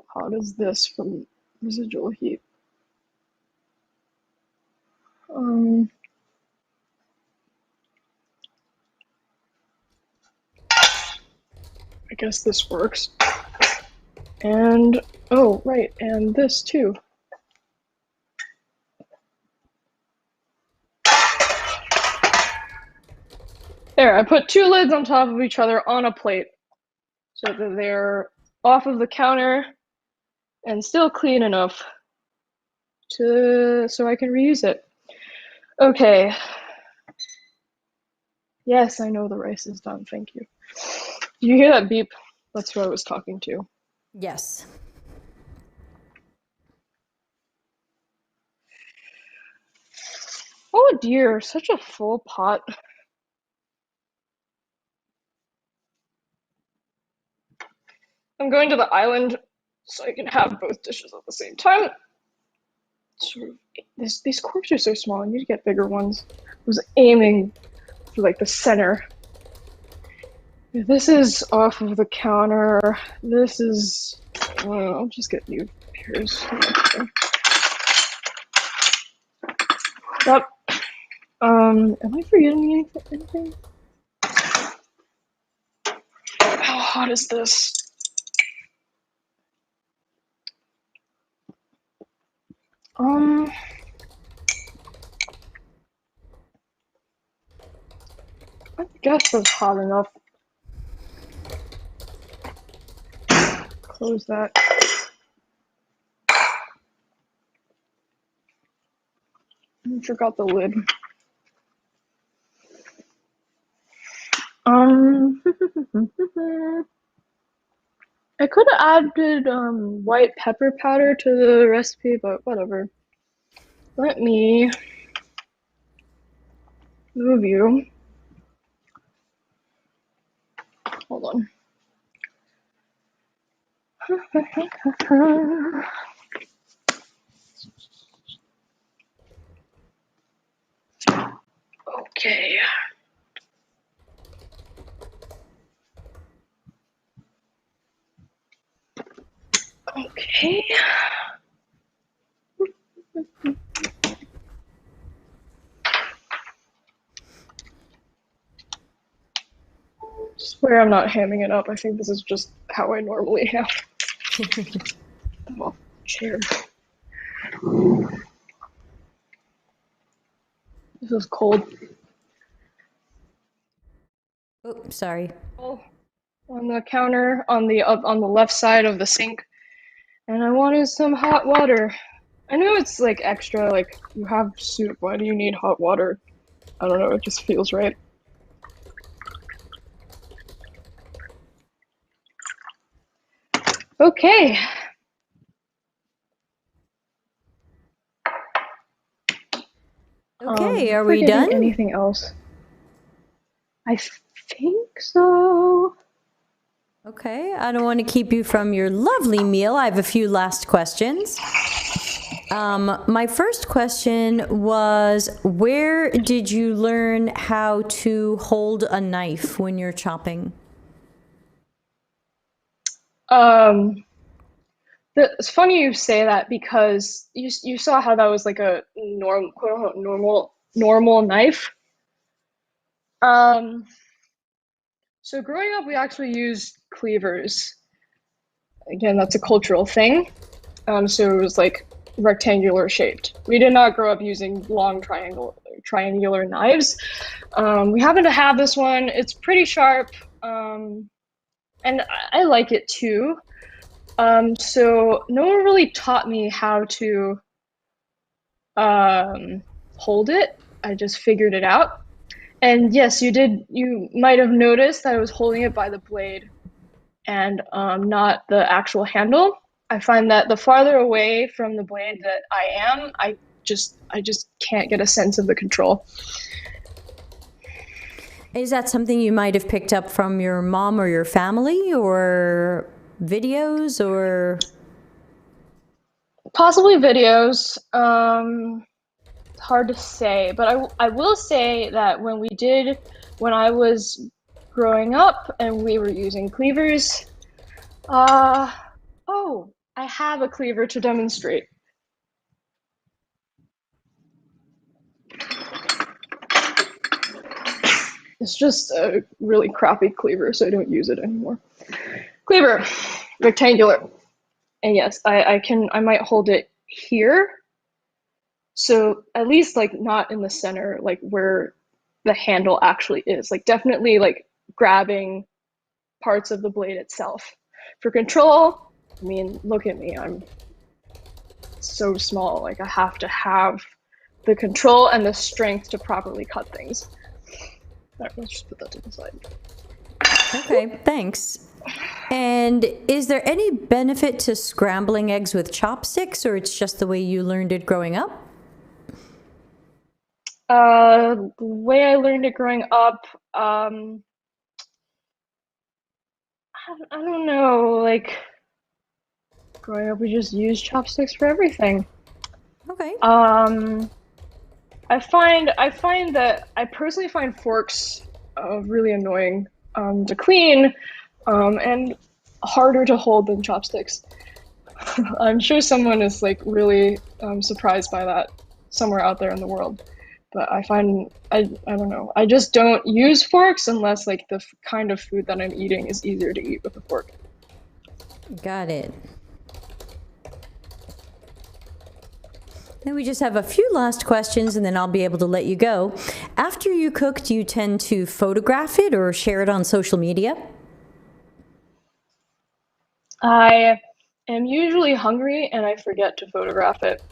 hot is this from residual heat? I guess this works. And, oh, right, and this too. There, I put 2 lids on top of each other on a plate so that they're off of the counter and still clean enough so I can reuse it. Okay. Yes, I know the rice is done, thank you. Do you hear that beep? That's who I was talking to. Yes. Oh dear, such a full pot. I'm going to the island so I can have both dishes at the same time. Sort of, these corks are so small, I need to get bigger ones. I was aiming for like the center. This is off of the counter. This is, well, I'll just get new pairs. Yep. Am I forgetting anything? How hot is this? I guess that's hot enough. Close that. forgot the lid. I could have added white pepper powder to the recipe, but whatever. Let me move you. Hold on. Okay. Okay. Swear I'm not hamming it up. I think this is just how I normally ham. Oh, chair. This is cold. Oh, sorry. On the counter on the left side of the sink, and I wanted some hot water. I know it's like extra, like you have soup. Why do you need hot water? I don't know. It just feels right. Okay. Okay, are we done? Anything else? I think so. Okay, I don't want to keep you from your lovely meal. I have a few last questions. My first question was, where did you learn how to hold a knife when you're chopping? It's funny you say that because you saw how that was like a quote unquote normal knife. So growing up, we actually used cleavers. Again, that's a cultural thing. So it was like rectangular shaped. We did not grow up using long triangular knives. We happen to have this one. It's pretty sharp, and I like it too. So no one really taught me how to hold it. I just figured it out. And yes, you might have noticed that I was holding it by the blade and not the actual handle. I find that the farther away from the blade that I am, I just can't get a sense of the control. Is that something you might have picked up from your mom or your family, or videos, or? Possibly videos. Hard to say, but I will say that when I was growing up and we were using cleavers, oh, I have a cleaver to demonstrate. It's just a really crappy cleaver, so I don't use it anymore. Cleaver, rectangular. And yes, I might hold it here. So at least like not in the center, like where the handle actually is. Like definitely like grabbing parts of the blade itself. For control, I mean, look at me, I'm so small. Like I have to have the control and the strength to properly cut things. All right, let's just put that to the side. Okay, thanks. And is there any benefit to scrambling eggs with chopsticks, or it's just the way you learned it growing up? The way I learned it growing up, I don't know, like growing up we just used chopsticks for everything. Okay. I find that I personally find forks really annoying to clean and harder to hold than chopsticks. I'm sure someone is like really surprised by that somewhere out there in the world. But I find, I don't know, I just don't use forks unless like the kind of food that I'm eating is easier to eat with a fork. Got it. Then we just have a few last questions and then I'll be able to let you go. After you cook, do you tend to photograph it or share it on social media? I am usually hungry and I forget to photograph it.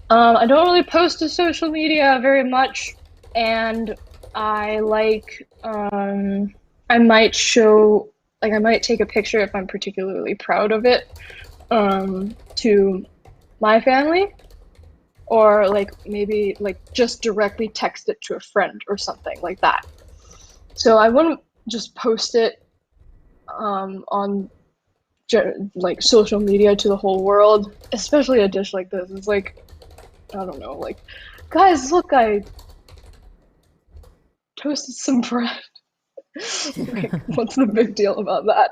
I don't really post to social media very much, and I like I might show I might take a picture if I'm particularly proud of it to my family, or like maybe like just directly text it to a friend or something like that. So I wouldn't just post it on like social media to the whole world, especially a dish like this. It's like I don't know, like guys, look, I toasted some bread. Like, what's the big deal about that?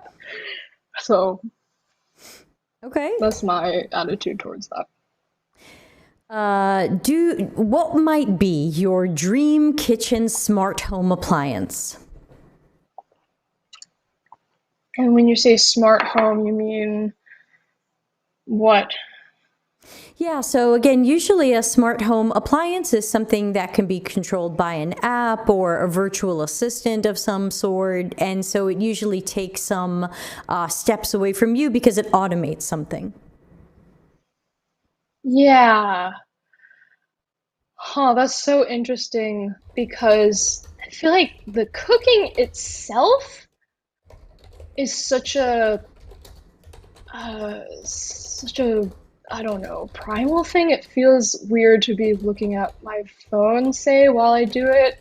So Okay. that's my attitude towards that. What might be your dream kitchen smart home appliance? And when you say smart home, you mean what? Yeah, so again, usually a smart home appliance is something that can be controlled by an app or a virtual assistant of some sort. And so it usually takes some steps away from you because it automates something. Yeah. Huh, that's so interesting because I feel like the cooking itself is such a, I don't know, primal thing. It feels weird to be looking at my phone, say, while I do it.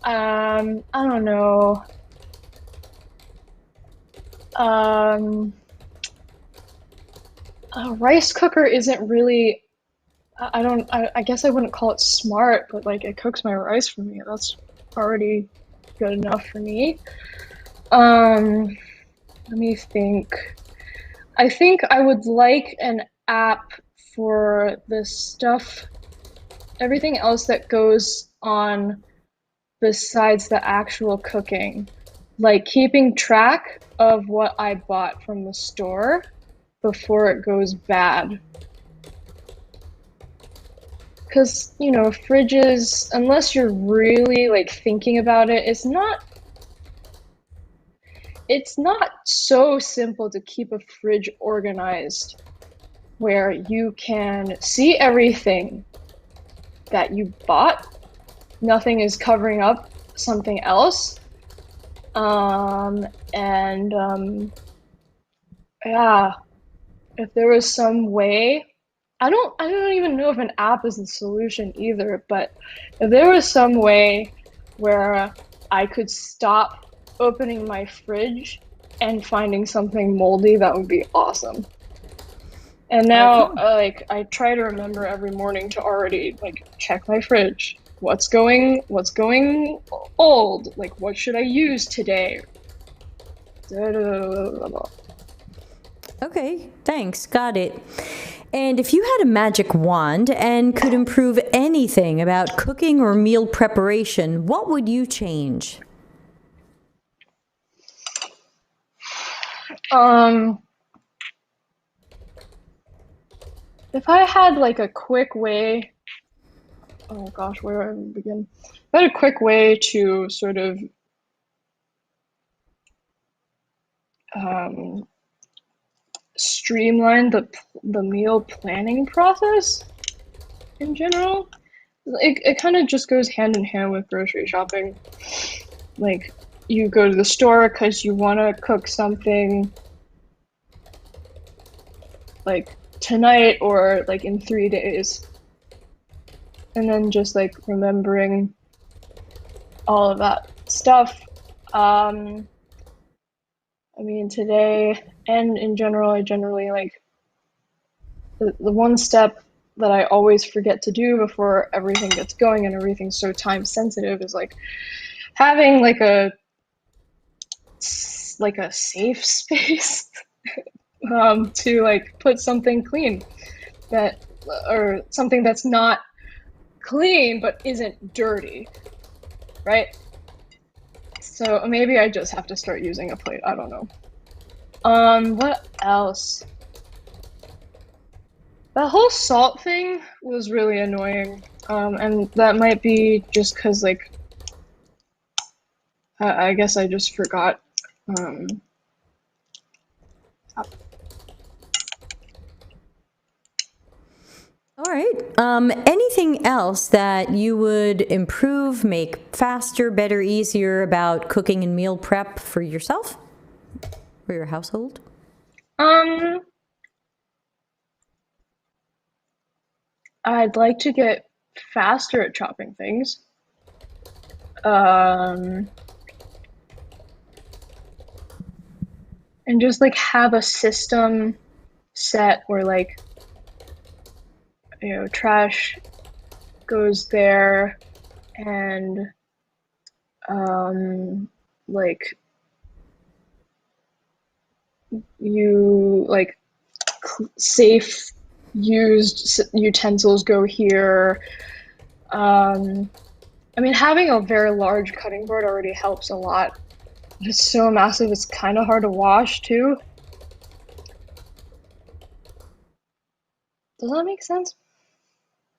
I don't know. Um, a rice cooker isn't really, I don't, I guess I wouldn't call it smart, but like it cooks my rice for me. That's already good enough for me. Um, Let me think. I think I would like an app for the stuff, everything else that goes on besides the actual cooking, like keeping track of what I bought from the store before it goes bad. Because, you know, fridges, unless you're really like thinking about it, it's not so simple to keep a fridge organized where you can see everything that you bought. Nothing is covering up something else. And yeah, if there was some way, I don't even know if an app is the solution either, but if there was some way where I could stop opening my fridge and finding something moldy, that would be awesome. And now, Okay. like, I try to remember every morning to already like check my fridge. What's going old? Like, what should I use today? Da, da, da, da, da. Okay, thanks. Got it. And if you had a magic wand and could improve anything about cooking or meal preparation, what would you change? Um, if I had like a quick way, oh gosh, where do I even begin? If I had a quick way to sort of um, streamline the meal planning process in general, it kind of just goes hand in hand with grocery shopping. Like you go to the store because you want to cook something like tonight or like in 3 days, and then just like remembering all of that stuff. Um, I mean, today and in general, I generally like the one step that I always forget to do before everything gets going and everything's so time sensitive is like having like a safe space to like put something clean that or something that's not clean but isn't dirty, right? So maybe I just have to start using a plate. I don't know. What else? That whole salt thing was really annoying. And that might be just because like I guess I just forgot. Um, All right. Anything else that you would improve, make faster, better, easier about cooking and meal prep for yourself or your household? I'd like to get faster at chopping things. And just like have a system set where like, trash goes there and like you like safe used utensils go here. I mean, having a very large cutting board already helps a lot. It's so massive, it's kind of hard to wash too. Does that make sense?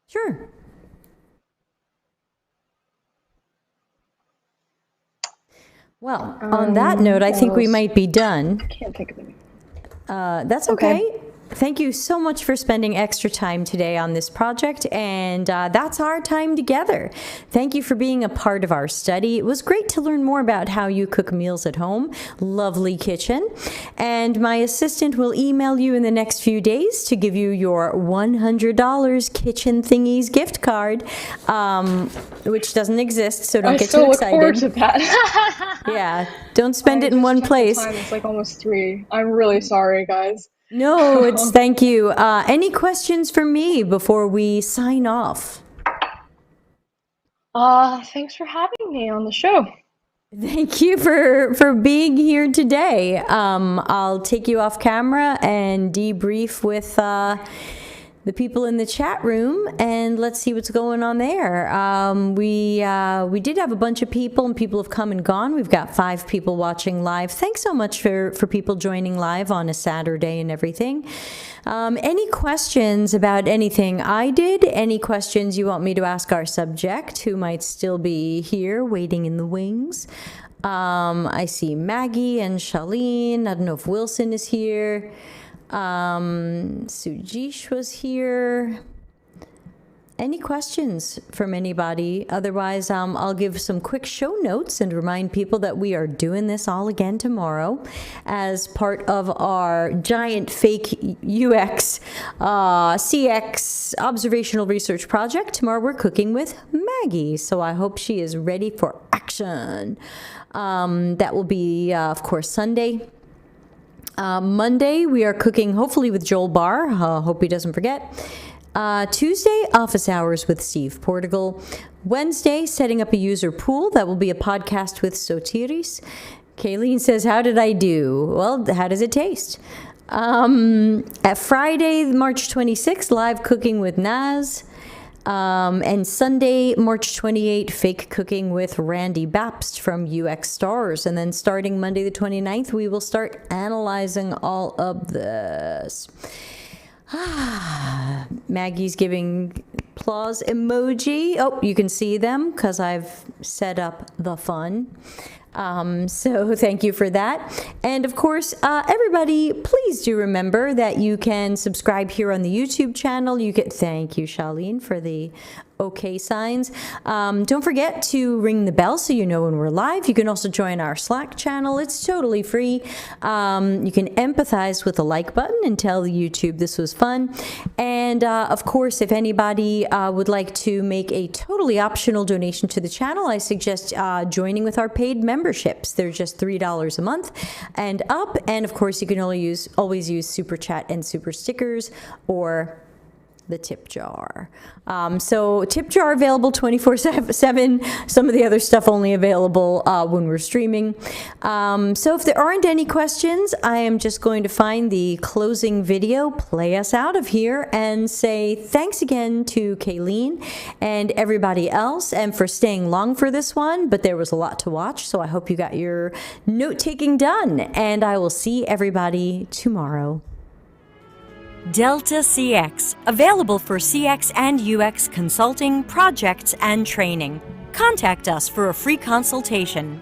Sure. Well, on that note, I think we might be done. I can't think of any. That's okay. Thank you so much for spending extra time today on this project, and that's our time together. Thank you for being a part of our study. It was great to learn more about how you cook meals at home. Lovely kitchen. And my assistant will email you in the next few days to give you your $100 Kitchen Thingies gift card, which doesn't exist, so don't get too excited. I still look forward to that. Yeah, don't spend it in one place. It's like almost 3. I'm really sorry, guys. No, it's thank you. Any questions for me before we sign off? Thanks for having me on the show. Thank you for being here today. I'll take you off camera and debrief with the people in the chat room, and let's see what's going on there. We did have a bunch of people, and people have come and gone. We've got 5 people watching live. Thanks so much for people joining live on a Saturday and everything. Any questions about anything I did? Any questions you want me to ask our subject, who might still be here waiting in the wings? I see Maggie and Charlene. I don't know if Wilson is here. Sujesh was here. Any questions from anybody? Otherwise, I'll give some quick show notes and remind people that we are doing this all again tomorrow as part of our giant fake UX CX observational research project. Tomorrow we're cooking with Maggie, so I hope she is ready for action. That will be, of course, Sunday. Monday, we are cooking, hopefully with Joel Barr. Hope he doesn't forget. Tuesday, office hours with Steve Portugal. Wednesday, setting up a user pool. That will be a podcast with Sotiris. Kayleen says, how did I do? Well, how does it taste? At Friday, March 26th, live cooking with Naz. And Sunday, March 28th, fake cooking with Randy Bapst from UX Stars. And then starting Monday the 29th, we will start analyzing all of this. Maggie's giving applause emoji. Oh, you can see them because I've set up the fun. So thank you for that. And of course, everybody, please do remember that you can subscribe here on the YouTube channel. Thank you, Charlene, for the okay signs. Don't forget to ring the bell so you know when we're live. You can also join our Slack channel. It's totally free. You can empathize with the like button and tell YouTube this was fun. And of course, if anybody would like to make a totally optional donation to the channel, I suggest joining with our paid memberships. They're just $3 a month and up. And of course, you can always use Super Chat and Super Stickers or the tip jar. So tip jar available 24/7. Some of the other stuff only available when we're streaming. So if there aren't any questions, I am just going to find the closing video, play us out of here, and say thanks again to Kayleen and everybody else, and for staying long for this one. But there was a lot to watch, so I hope you got your note-taking done, and I will see everybody tomorrow. Delta CX, available for CX and UX consulting, projects, and training. Contact us for a free consultation.